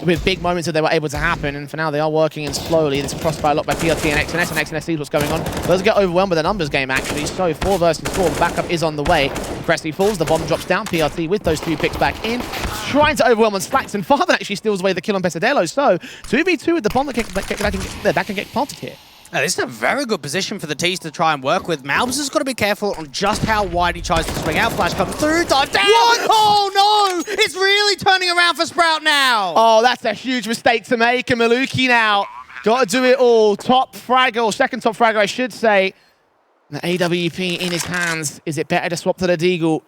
With big moments that they were able to happen, and for now they are working in slowly. This crossfire locked by PRT and XNS sees what's going on. Doesn't get overwhelmed by the numbers game, actually. So 4 versus 4, backup is on the way. Presley falls, the bomb drops down. PRT with those 2 picks back in, trying to overwhelm on Slacks, and Farthen actually steals away the kill on Pesadelo. So 2v2 with the bomb that can get planted here. Now, this is a very good position for the T's to try and work with. Malbs has got to be careful on just how wide he tries to swing out. Flash comes through, dive down! What? Oh no! It's really turning around for Sprout now! Oh, that's a huge mistake to make, and Maluki now got to do it all. Top fragger, or second top fragger, I should say. The AWP in his hands. Is it better to swap to the Deagle?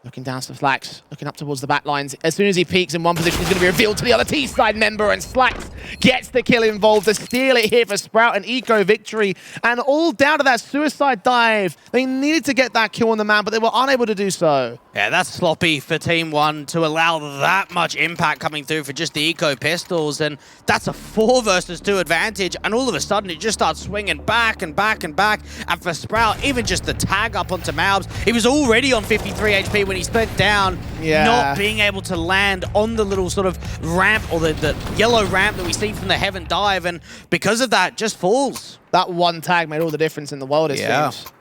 Looking down to Slacks, looking up towards the back lines. As soon as he peeks in one position, he's going to be revealed to the other T-side member, and Slacks gets the kill involved to steal it here for Sprout, an eco victory. And all down to that suicide dive. They needed to get that kill on the man, but they were unable to do so. Yeah, that's sloppy for Team 1 to allow that much impact coming through for just the eco pistols, and that's a 4 versus 2 advantage, and all of a sudden it just starts swinging back and back and back, and for Sprout, even just the tag up onto Malbs, he was already on 53 HP when he spent down, not being able to land on the little sort of ramp, or the yellow ramp that we see from the Heaven dive, and because of that, just falls. That one tag made all the difference in the world, it seems.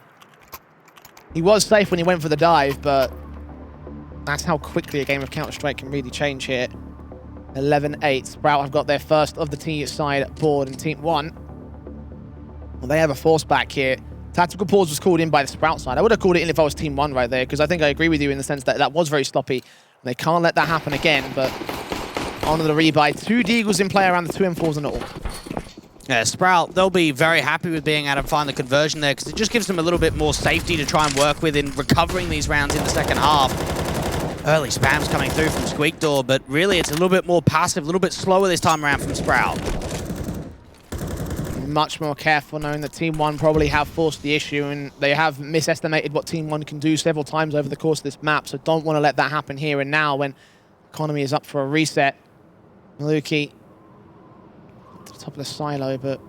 He was safe when he went for the dive, but that's how quickly a game of Counter-Strike can really change here. 11-8. Sprout have got their first of the T-side board, and Team 1, well, they have a force back here. Tactical pause was called in by the Sprout side. I would have called it in if I was Team 1 right there, because I think I agree with you in the sense that that was very sloppy. They can't let that happen again, but on to the rebuy. 2 Deagles in play around the 2 M4s and all. Yeah, Sprout, they'll be very happy with being able to find the conversion there, because it just gives them a little bit more safety to try and work with in recovering these rounds in the second half. Early spams coming through from Squeak Door, but really it's a little bit more passive, a little bit slower this time around from Sprout. Much more careful, knowing that Team 1 probably have forced the issue, and they have misestimated what Team 1 can do several times over the course of this map, so don't want to let that happen here and now when economy is up for a reset. Nuke at the top of the silo, but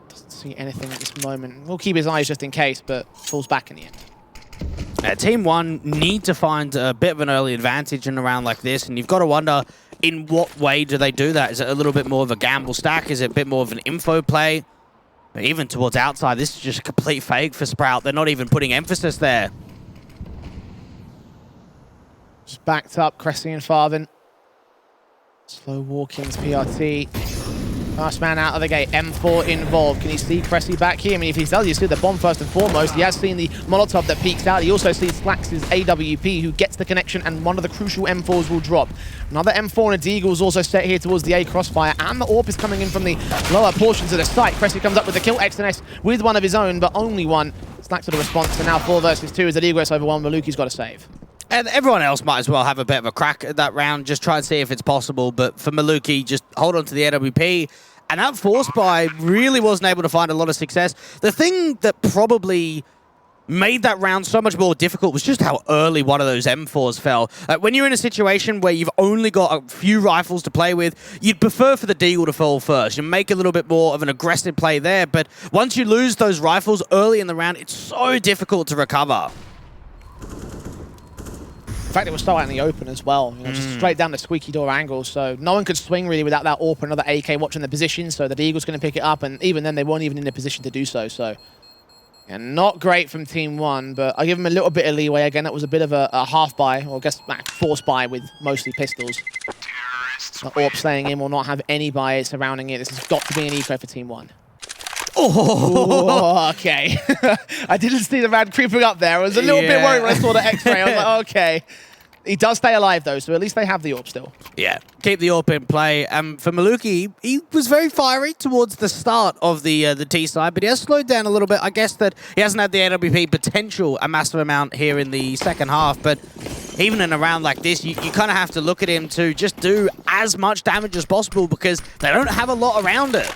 doesn't see anything at this moment. We'll keep his eyes just in case, but falls back in the end. Team 1 need to find a bit of an early advantage in a round like this, and you've got to wonder, in what way do they do that? Is it a little bit more of a gamble stack? Is it a bit more of an info play? But even towards outside, this is just a complete fake for Sprout. They're not even putting emphasis there. Just backed up, Cressy and Farvin. Slow walkings, PRT. First man out of the gate, M4 involved. Can you see Cressy back here? I mean, if he does, you see the bomb first and foremost. He has seen the Molotov that peeks out. He also sees Slacks' AWP, who gets the connection, and one of the crucial M4s will drop. Another M4 and a Deagle is also set here towards the A crossfire, and the AWP is coming in from the lower portions of the site. Cressy comes up with the kill, XNS with one of his own, but only one. Slacks with the response, and now 4 versus 2 as the Deagle gets overwhelmed, but Maluki's got a save. And everyone else might as well have a bit of a crack at that round, just try and see if it's possible. But for Maluki, just hold on to the AWP. And that force buy really wasn't able to find a lot of success. The thing that probably made that round so much more difficult was just how early one of those M4s fell. When you're in a situation where you've only got a few rifles to play with, you'd prefer for the Deagle to fall first. You make a little bit more of an aggressive play there. But once you lose those rifles early in the round, it's so difficult to recover. In fact, it was so out in the open as well, you know, just straight down the squeaky door angle, so no one could swing really without that AWP or another AK watching the position, so the Deagle's going to pick it up, and even then they weren't even in a position to do so, yeah, not great from Team 1, but I give them a little bit of leeway. Again, that was a bit of a half buy, or I guess force buy with mostly pistols. The AWP staying in will not have any buy surrounding it. This has got to be an eco for Team 1. Oh, okay. I didn't see the man creeping up there. I was a little bit worried when I saw the X-ray. I was like, okay. He does stay alive, though, so at least they have the AWP still. Yeah, keep the AWP in play. For Maluki, he was very fiery towards the start of the T side, but he has slowed down a little bit. I guess that he hasn't had the AWP potential a massive amount here in the second half, but even in a round like this, you kind of have to look at him to just do as much damage as possible because they don't have a lot around it.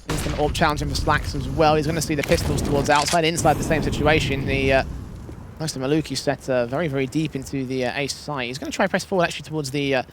Instant AWP challenging for Slacks as well. He's going to see the pistols towards outside, inside the same situation. Most of Maluki set very, very deep into the ace site. He's going to try press forward actually towards the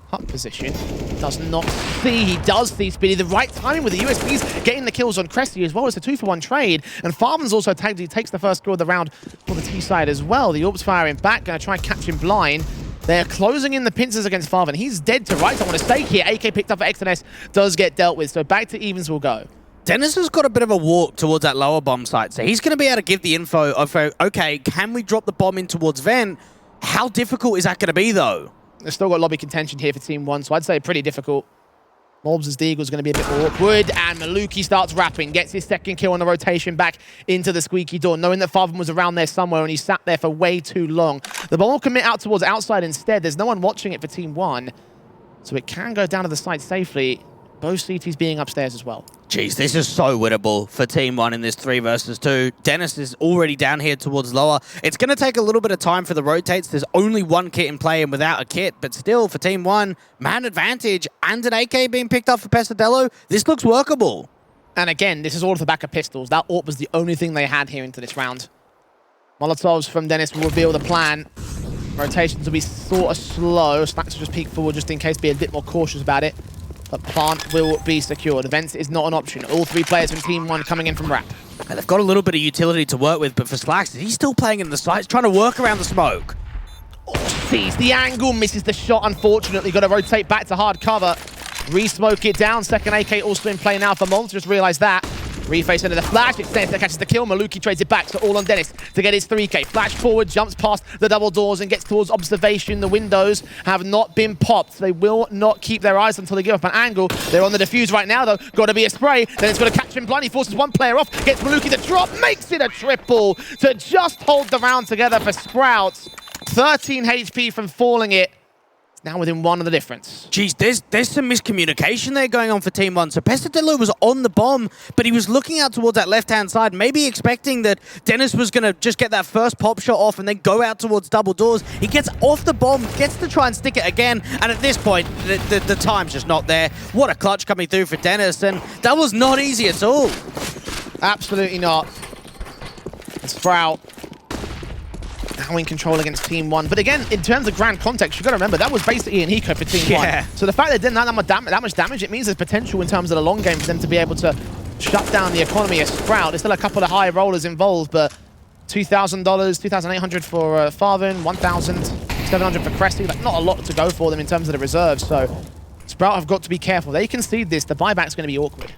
hut position. Does not see. He does see Speedy. The right timing with the USPs getting the kills on Cressy as well as a 2-for-1 trade. And Farman's also tagged. He takes the first kill of the round for the T side as well. The AWP's firing back. Going to try and catch him blind. They're closing in the pincers against Farman. He's dead to rights. I want to stake here. AK picked up for XNS. Does get dealt with. So back to evens will go. Dennis has got a bit of a walk towards that lower bomb site, so he's going to be able to give the info of, okay, can we drop the bomb in towards Vent? How difficult is that going to be, though? They've still got lobby contention here for Team 1, so I'd say pretty difficult. Morbs' Deagle is going to be a bit more awkward, and Maluki starts rapping, gets his second kill on the rotation back into the squeaky door, knowing that Farvan was around there somewhere, and he sat there for way too long. The bomb will commit out towards outside instead. There's no one watching it for Team 1, so it can go down to the site safely. both CTs being upstairs as well. Jeez, this is so winnable for Team 1 in this 3 versus 2. Dennis is already down here towards lower. It's going to take a little bit of time for the rotates. There's only one kit in play and without a kit, but still for Team 1, man advantage and an AK being picked up for Pesadillo. This looks workable. And again, this is all off the back of pistols. That AWP was the only thing they had here into this round. Molotovs from Dennis will reveal the plan. Rotations will be sort of slow. Slacks will just peek forward just in case, be a bit more cautious about it. But plant will be secured. Events is not an option. All 3 players from Team 1 coming in from ramp. And they've got a little bit of utility to work with, but for Slacks, he's still playing in the sights, trying to work around the smoke. Oh, sees the angle, misses the shot, unfortunately. Got to rotate back to hard cover. Re-smoke it down. Second AK also in play now for Mol. Just realized that. Reface into the flash. Extends that catches the kill. Maluki trades it back, so all on Dennis to get his 3K. Flash forward, jumps past the double doors and gets towards observation. The windows have not been popped. They will not keep their eyes until they give up an angle. They're on the defuse right now, though. Got to be a spray. Then it's going to catch him blind. He forces one player off. Gets Maluki the drop. Makes it a triple to just hold the round together for Sprouts. 13 HP from falling it. Now within 1 of the difference. Jeez, there's some miscommunication there going on for Team 1. So Pesadillo was on the bomb, but he was looking out towards that left-hand side, maybe expecting that Dennis was going to just get that first pop shot off and then go out towards double doors. He gets off the bomb, gets to try and stick it again, and at this point, the time's just not there. What a clutch coming through for Dennis, and that was not easy at all. Absolutely not. Sprout now in control against Team 1. But again, in terms of grand context, you've got to remember, that was basically an eco for Team 1. So the fact they didn't have that much damage, it means there's potential in terms of the long game for them to be able to shut down the economy of Sprout. There's still a couple of high rollers involved, but $2,000, $2,800 for Farvin, $1,700 for Cressy. Like, not a lot to go for them in terms of the reserves, so Sprout have got to be careful. They concede this, the buyback's going to be awkward.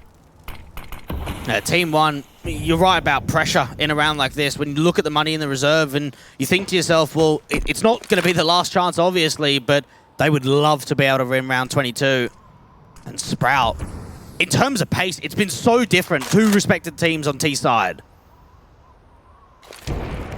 Team 1, you're right about pressure in a round like this. When you look at the money in the reserve and you think to yourself, well, it's not going to be the last chance, obviously, but they would love to be able to win round 22. And Sprout, in terms of pace, it's been so different. 2 respected teams on T side.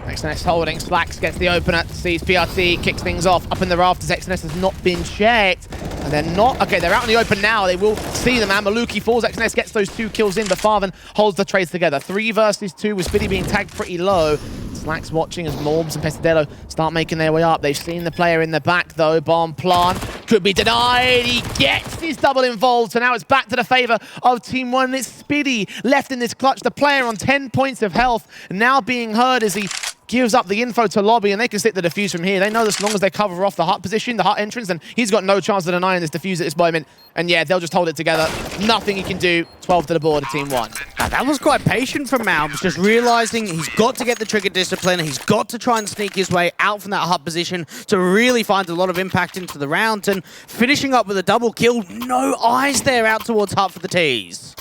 XNS holding, Slacks gets the opener, sees PRT, kicks things off. Up in the rafters, XNS has not been checked. And they're not, okay, they're out in the open now. They will see the man. Maluki falls, XNS gets those 2 kills in, but Farvin holds the trades together. 3 versus 2 with Spitty being tagged pretty low. Slacks watching as Morbs and Pesadillo start making their way up. They've seen the player in the back though. Bomb plant could be denied. He gets his double involved. So now it's back to the favor of Team 1. It's Spitty left in this clutch. The player on 10 points of health now being heard as he gives up the info to Lobby, and they can stick the defuse from here. They know as long as they cover off the hut position, the hut entrance, then he's got no chance of denying this defuse at this moment. And yeah, they'll just hold it together. Nothing he can do. 12 to the board of Team 1. That was quite patient from Malms, just realizing he's got to get the trigger discipline. He's got to try and sneak his way out from that hut position to really find a lot of impact into the round. And finishing up with a double kill, no eyes there out towards hut for the T's.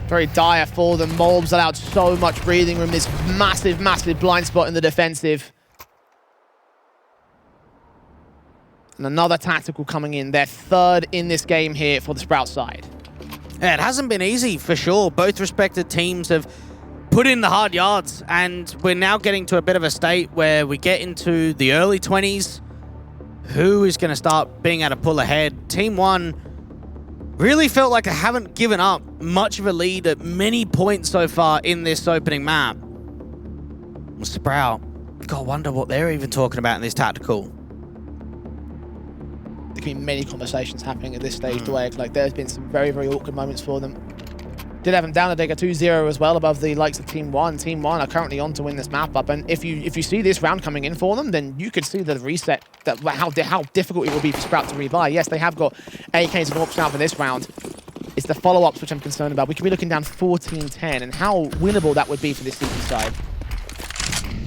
Very dire for them. Morbs allowed so much breathing room. This massive, massive blind spot in the defensive. And another tactical coming in. Their 3rd in this game here for the Sprout side. Yeah, it hasn't been easy, for sure. Both respected teams have put in the hard yards, and we're now getting to a bit of a state where we get into the early 20s. Who is going to start being able to pull ahead? Team 1 really felt like they haven't given up much of a lead at many points so far in this opening map. Sprout, gotta wonder what they're even talking about in this tactical. There can be many conversations happening at this stage, Dwayne. Like, there's been some very, very awkward moments for them. Did have them down at Dega 2-0 as well, above the likes of Team 1. Team 1 are currently on to win this map up, and if you see this round coming in for them, then you could see the reset, that how difficult it will be for Sprout to rebuy. Yes, they have got AKs and AWPs now for this round. It's the follow-ups which I'm concerned about. We could be looking down 14-10, and how winnable that would be for this CT side.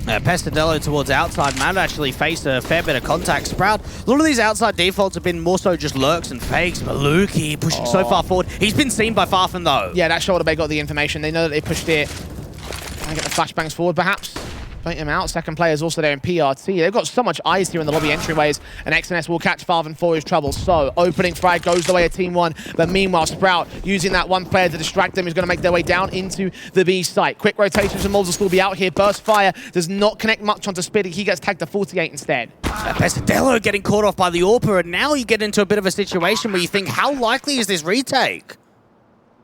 Pesadillo towards outside. Man actually faced a fair bit of contact. Sprout, a lot of these outside defaults have been more so just lurks and fakes. Maluki pushing so far forward. He's been seen by Farfan though. Yeah, that shoulder bay got the information. They know that they pushed it. Trying to get the flashbangs forward perhaps. Point him out. Second player is also there in PRT. They've got so much eyes here in the lobby entryways, and XNS will catch Farvan for his trouble. So, opening frag goes the way of Team 1, but meanwhile, Sprout, using that one player to distract them, is going to make their way down into the B site. Quick rotations and Moles will still be out here. Burst Fire does not connect much onto Spitty. He gets tagged to 48 instead. Pesadillo getting caught off by the AWPer, and now you get into a bit of a situation where you think, how likely is this retake?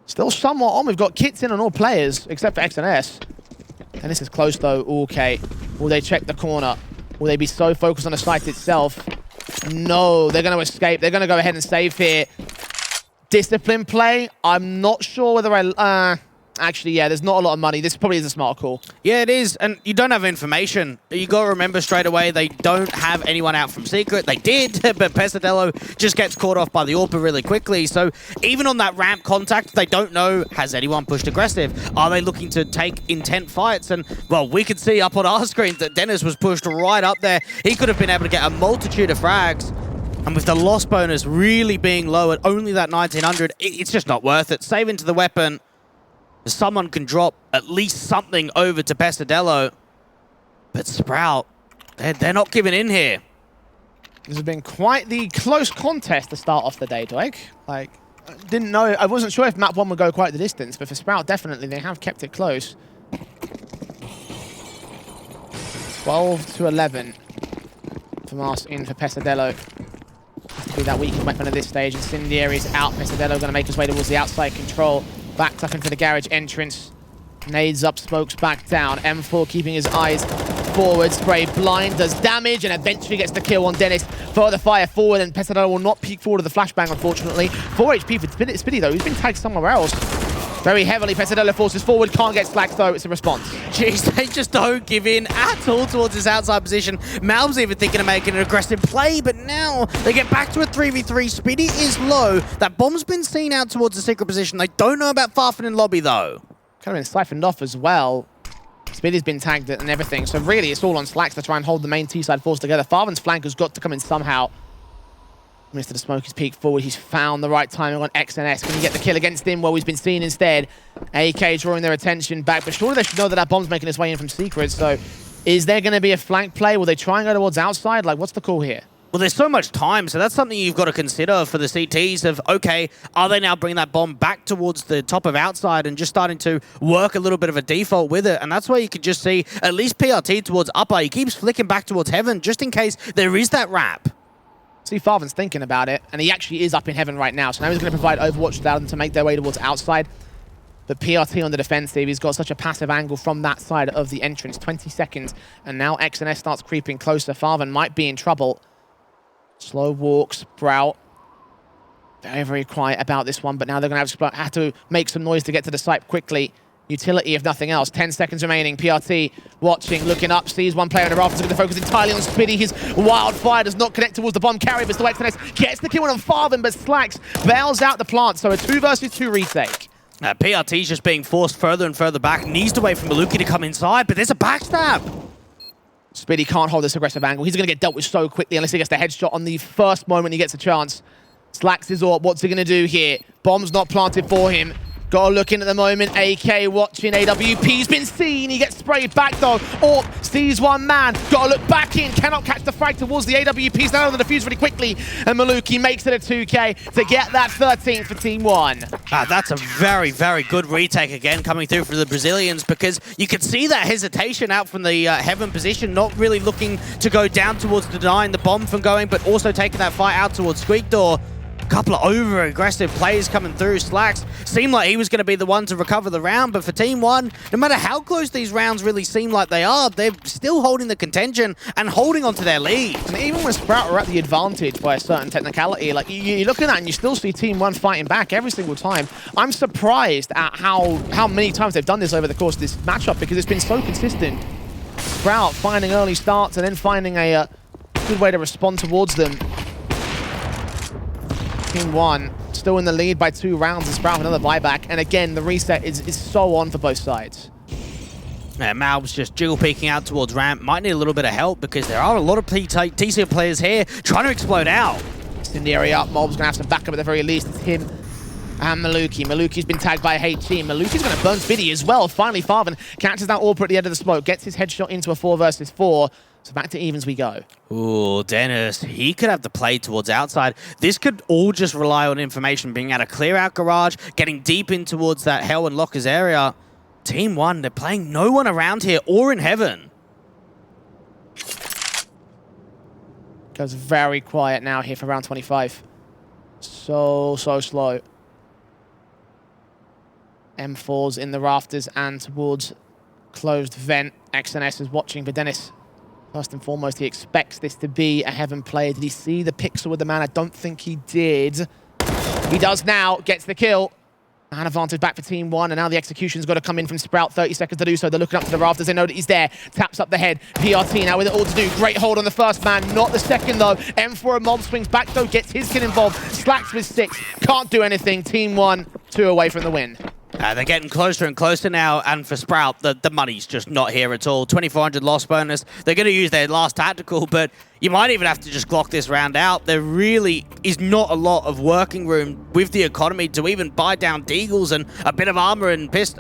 Still somewhat on. We've got kits in on all players, except for XNS. And this is close though. Okay. Will they check the corner? Will they be so focused on the site itself? No, they're going to escape. They're going to go ahead and save here. Discipline play. I'm not sure whether actually, yeah, there's not a lot of money. This probably is a smart call. Yeah, it is. And you don't have information. You got to remember straight away, they don't have anyone out from Secret. They did, but Pesadillo just gets caught off by the AWPer really quickly. So even on that ramp contact, they don't know, has anyone pushed aggressive? Are they looking to take intent fights? And, well, we could see up on our screen that Dennis was pushed right up there. He could have been able to get a multitude of frags. And with the loss bonus really being low at only that 1900, it's just not worth it. Save into the weapon. Someone can drop at least something over to Pesadillo. But Sprout, they're not giving in here. This has been quite the close contest to start off the day, Drake. Like, didn't know, I wasn't sure if map 1 would go quite the distance, but for Sprout, definitely, they have kept it close. 12 to 11 from us in for Pesadillo. Be that weakened weapon at this stage. Incendiary's out. Pesadillo going to make his way towards the outside control. Backed up into the garage entrance. Nades up, smokes back down. M4 keeping his eyes forward. Spray blind, does damage, and eventually gets the kill on Dennis. Further fire forward, and Pesadillo will not peek forward to the flashbang, unfortunately. 4 HP for Spitty, though. He's been tagged somewhere else. Very heavily, Pesadillo forces forward. Can't get slacked, though. It's a response. Jeez, they just don't give in at all towards this outside position. Mal's even thinking of making an aggressive play, but now they get back to a 3v3. Spitty is low. That bomb's been seen out towards the secret position. They don't know about Farfan in lobby, though. Kind of been siphoned off as well. Spitty's been tagged and everything, so really it's all on Slacks to try and hold the main T-side force together. Farvan's flank has got to come in somehow. Mr. The Smoke has peeked forward. He's found the right timing on XNS. Can he get the kill against him? Well, he's been seen instead. AK drawing their attention back, but surely they should know that that bomb's making its way in from Secret. So is there going to be a flank play? Will they try and go towards outside? Like, what's the call here? Well, there's so much time, so that's something you've got to consider for the CTs of, okay, are they now bringing that bomb back towards the top of outside and just starting to work a little bit of a default with it? And that's where you could just see at least PRT towards upper. He keeps flicking back towards heaven just in case there is that wrap. See, Farvan's thinking about it, and he actually is up in heaven right now. So now he's going to provide Overwatch without them to make their way towards outside. But PRT on the defensive, he's got such a passive angle from that side of the entrance. 20 seconds, and now XNS starts creeping closer. Farvan might be in trouble. Slow walk, Sprout. Very, very quiet about this one, but now they're going to have to make some noise to get to the site quickly. Utility, if nothing else. 10 seconds remaining. PRT watching, looking up, sees one player in the rafters, going to focus entirely on Spitty. His wildfire does not connect towards the bomb carrier, but still XNS gets the kill on Farvan, but Slacks bails out the plant. So a 2 versus 2 retake. PRT's just being forced further and further back. Needs to wait for Maluki to come inside, but there's a backstab. Spitty can't hold this aggressive angle. He's going to get dealt with so quickly unless he gets the headshot on the first moment he gets a chance. Slacks his AWP. What's he going to do here? Bomb's not planted for him. Got to look in at the moment. AK watching. AWP's been seen. He gets sprayed back though. AWP sees one man. Got to look back in. Cannot catch the frag towards the AWP's. Now on the defuse really quickly. And Maluki makes it a 2K to get that 13th for Team 1. That's a very, very good retake again coming through for the Brazilians, because you could see that hesitation out from the heaven position, not really looking to go down towards denying the bomb from going, but also taking that fight out towards Squeakdoor. Couple of over-aggressive plays coming through. Slacks seemed like he was going to be the one to recover the round, but for Team 1, no matter how close these rounds really seem like they are, they're still holding the contention and holding on to their lead. And even when Sprout are at the advantage by a certain technicality, like you look at that and you still see Team 1 fighting back every single time. I'm surprised at how many times they've done this over the course of this matchup, because it's been so consistent. Sprout finding early starts and then finding a good way to respond towards them. Team 1 still in the lead by 2 rounds, and Sprout with another buyback. And again, the reset is so on for both sides. Yeah, Mal's just jiggle peeking out towards ramp. Might need a little bit of help because there are a lot of TCO players here trying to explode out. Incendiary up. Mob's going to have some backup at the very least. It's him And Maluki. Maluki's been tagged by HE. Maluki's going to burn Spiddy as well. Finally, Farvan catches that AWP at the end of the smoke, gets his headshot into a 4 versus 4. So back to evens we go. Ooh, Dennis, he could have the play towards outside. This could all just rely on information, being able to clear out garage, getting deep in towards that Hell and Lockers area. Team 1, they're playing no one around here or in heaven. Goes very quiet now here for round 25. So slow. M4's in the rafters and towards closed vent. XNS is watching, but Dennis, first and foremost, he expects this to be a heaven play. Did he see the pixel with the man? I don't think he did. He does now, gets the kill. And advantage back for Team 1, and now the execution's got to come in from Sprout. 30 seconds to do so. They're looking up to the rafters. They know that he's there. Taps up the head. PRT now with it all to do. Great hold on the first man, not the second though. M4 and Mob swings back though, gets his kill involved. Slacks with 6. Can't do anything. Team 1, 2 away from the win. They're getting closer and closer now, and for Sprout, the money's just not here at all. 2,400 loss bonus. They're going to use their last tactical, but you might even have to just Glock this round out. There really is not a lot of working room with the economy to even buy down Deagles and a bit of armor and just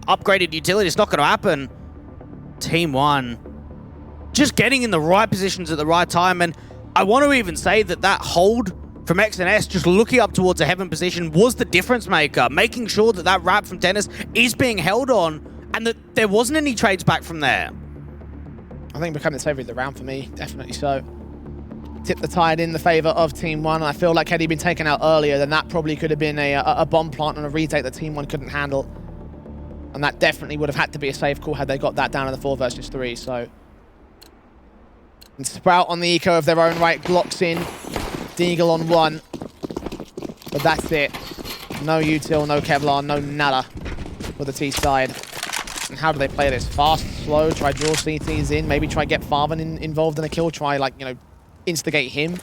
upgraded utility. It's not going to happen. Team 1 just getting in the right positions at the right time, and I want to even say that hold from XNS, just looking up towards a heaven position, was the difference maker, making sure that wrap from Dennis is being held on and that there wasn't any trades back from there. I think becoming the saviour of the round for me, definitely so. Tip the tide in the favour of Team 1, and I feel like had he been taken out earlier, then that probably could have been a bomb plant and a retake that Team 1 couldn't handle. And that definitely would have had to be a safe call had they got that down in the 4 versus 3, so. And Sprout on the eco of their own right, Glocks in. Deagle on 1, but that's it. No util, no Kevlar, no nada for the T side. And how do they play this? Fast, slow, try draw CTs in, maybe try get Farvan involved in a kill, try instigate him.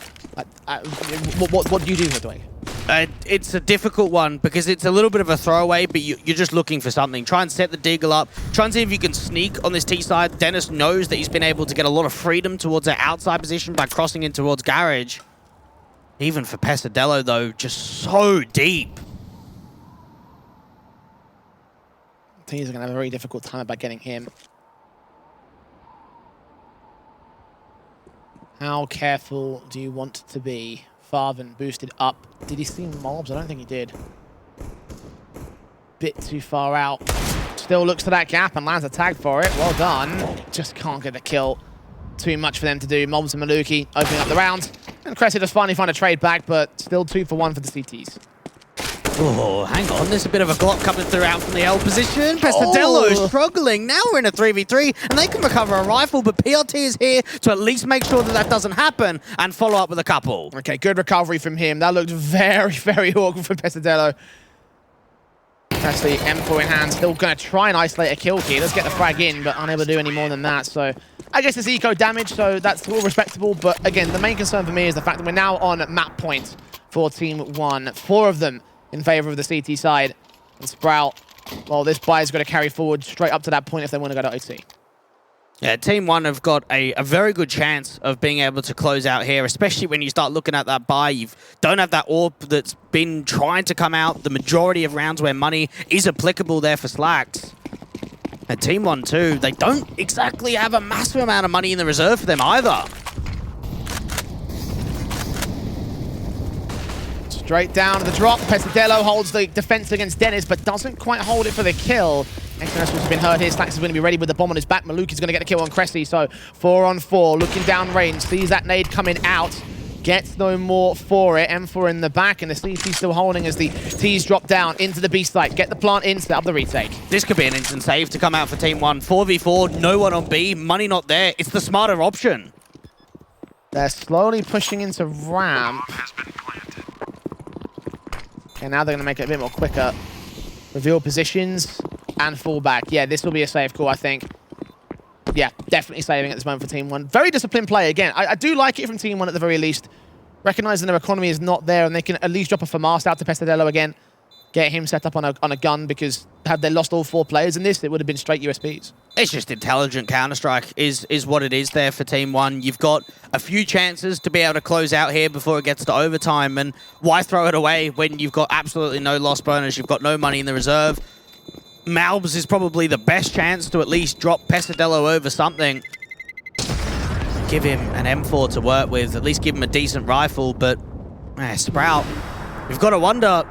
What do you do here, Dwayne? It's a difficult one because it's a little bit of a throwaway, but you're just looking for something. Try and set the Deagle up. Try and see if you can sneak on this T side. Dennis knows that he's been able to get a lot of freedom towards their outside position by crossing in towards Garage. Even for Pesadello, though, just so deep. Teams are going to have a very difficult time about getting him. How careful do you want to be? Farvan boosted up. Did he see mobs? I don't think he did. Bit too far out. Still looks to that gap and lands a tag for it. Well done. Just can't get the kill. Too much for them to do. Mobs and Maluki opening up the round. And Cressy does finally find a trade back, but still 2 for 1 for the CTs. Oh, hang on. There's a bit of a Glock coming through out from the L position. Pesadello struggling. Now we're in a 3v3, and they can recover a rifle, but PRT is here to at least make sure that doesn't happen and follow up with a couple. Okay, good recovery from him. That looked very, very awkward for Pesadello. Actually, M4 in hand, still going to try and isolate a kill key. Let's get the frag in, but unable to do any more than that. So I guess it's eco damage, so that's all respectable. But again, the main concern for me is the fact that we're now on map point for Team 1. 4 of them in favor of the CT side. And Sprout, well, this buy's got to carry forward straight up to that point if they want to go to OT. Yeah, Team 1 have got a very good chance of being able to close out here, especially when you start looking at that buy. You don't have that AWP that's been trying to come out the majority of rounds where money is applicable there for Slacks. And Team 1 too, they don't exactly have a massive amount of money in the reserve for them either. Straight down to the drop. Pesadello holds the defense against Dennis, but doesn't quite hold it for the kill. XNS has been hurt here. Slacks is going to be ready with the bomb on his back. Maluki is going to get the kill on Cressy, so 4 on 4. Looking down range, sees that nade coming out. Gets no more for it. M4 in the back, and the CT still holding as the T's drop down into the B site. Get the plant in, set up the retake. This could be an instant save to come out for Team 1. 4v4, no one on B, money not there. It's the smarter option. They're slowly pushing into ramp. Okay, now they're going to make it a bit more quicker. Reveal positions and fall back. Yeah, this will be a safe call, I think. Yeah, definitely saving at this moment for Team 1. Very disciplined play again. I do like it from Team 1 at the very least. Recognizing their economy is not there and they can at least drop a FAMAST out to Pesadello again. get him set up on a gun, because had they lost all 4 players in this, it would have been straight USPs. It's just intelligent Counter-Strike is what it is there for Team 1. You've got a few chances to be able to close out here before it gets to overtime, and why throw it away when you've got absolutely no loss bonus, you've got no money in the reserve. Malbs is probably the best chance to at least drop Pesadello over something. Give him an M4 to work with, at least give him a decent rifle, but Sprout, we've got to wonder,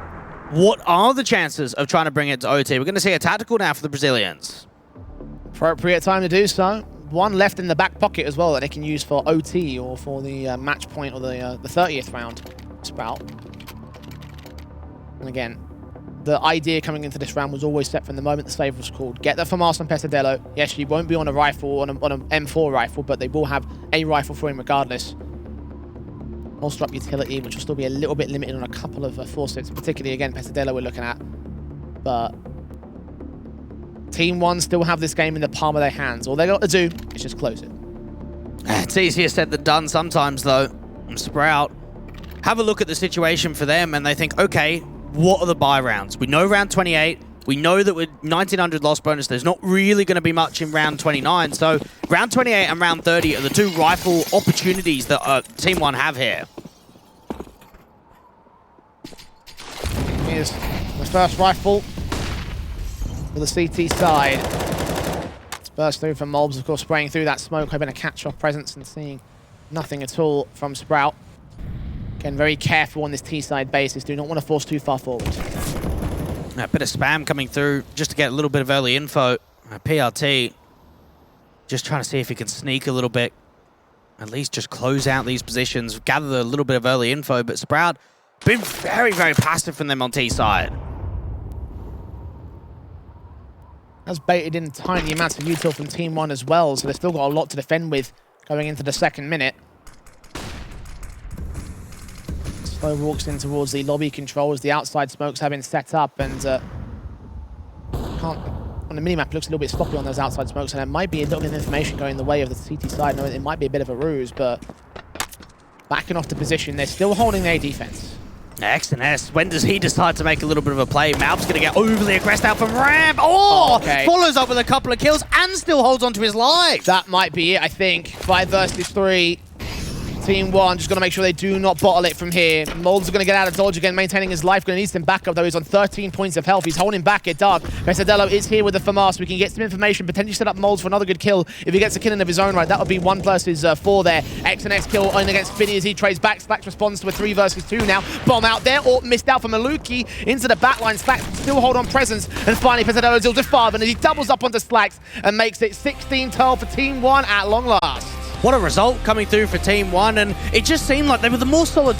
what are the chances of trying to bring it to OT? We're going to see a tactical now for the Brazilians. Appropriate time to do so. 1 left in the back pocket as well that they can use for OT or for the match point or the 30th round. Sprout. And again, the idea coming into this round was always set from the moment the save was called. Get the FAMAS on Pesadello. Yes, she won't be on a rifle, on an M4 rifle, but they will have a rifle for him regardless. Bolster up utility, which will still be a little bit limited on a couple of forces, particularly, again, Pesadello we're looking at. But Team 1 still have this game in the palm of their hands. All they got to do is just close it. It's easier said than done sometimes, though. Sprout, have a look at the situation for them, and they think, okay, what are the buy rounds? We know round 28. We know that with 1900 loss bonus, there's not really going to be much in round 29. So round 28 and round 30 are the 2 rifle opportunities that Team 1 have here. Here's the first rifle for the CT side. It's burst through from Mobs, of course, spraying through that smoke, hoping to catch off presence and seeing nothing at all from Sprout. Again, very careful on this T-side basis. Do not want to force too far forward. A bit of spam coming through just to get a little bit of early info. PRT just trying to see if he can sneak a little bit. At least just close out these positions, gather a little bit of early info. But Sprout, been very, very passive from them on T-side. Has baited in tiny amounts of util from Team 1 as well, so they've still got a lot to defend with going into the 2nd minute. Slow walks in towards the lobby controls. The outside smokes have been set up, and on the minimap it looks a little bit sloppy on those outside smokes, and there might be a little bit of information going the way of the CT side. No, it might be a bit of a ruse, but backing off the position, they're still holding their defense. X and S, when does he decide to make a little bit of a play? Malb's going to get overly aggressed out from ramp. Oh, okay. Follows up with a couple of kills and still holds on to his life. That might be it, I think. 5 versus 3. Team 1 just going to make sure they do not bottle it from here. Molds are going to get out of dodge again, maintaining his life. Going to need some backup, though. He's on 13 points of health. He's holding back it dark. Pesadello is here with the FAMAS. We can get some information, potentially set up Molds for another good kill. If he gets a kill in of his own right, that would be 1 versus 4 there. X and S kill on against Finny as he trades back. Slacks responds to a 3 versus 2 now. Bomb out there, or missed out from Maluki into the backline. Slacks still hold on presence. And finally, Pesadello deals with 5, and he doubles up onto Slacks and makes it 16-12 for Team 1 at long last. What a result coming through for Team 1, and it just seemed like they were the more solid team.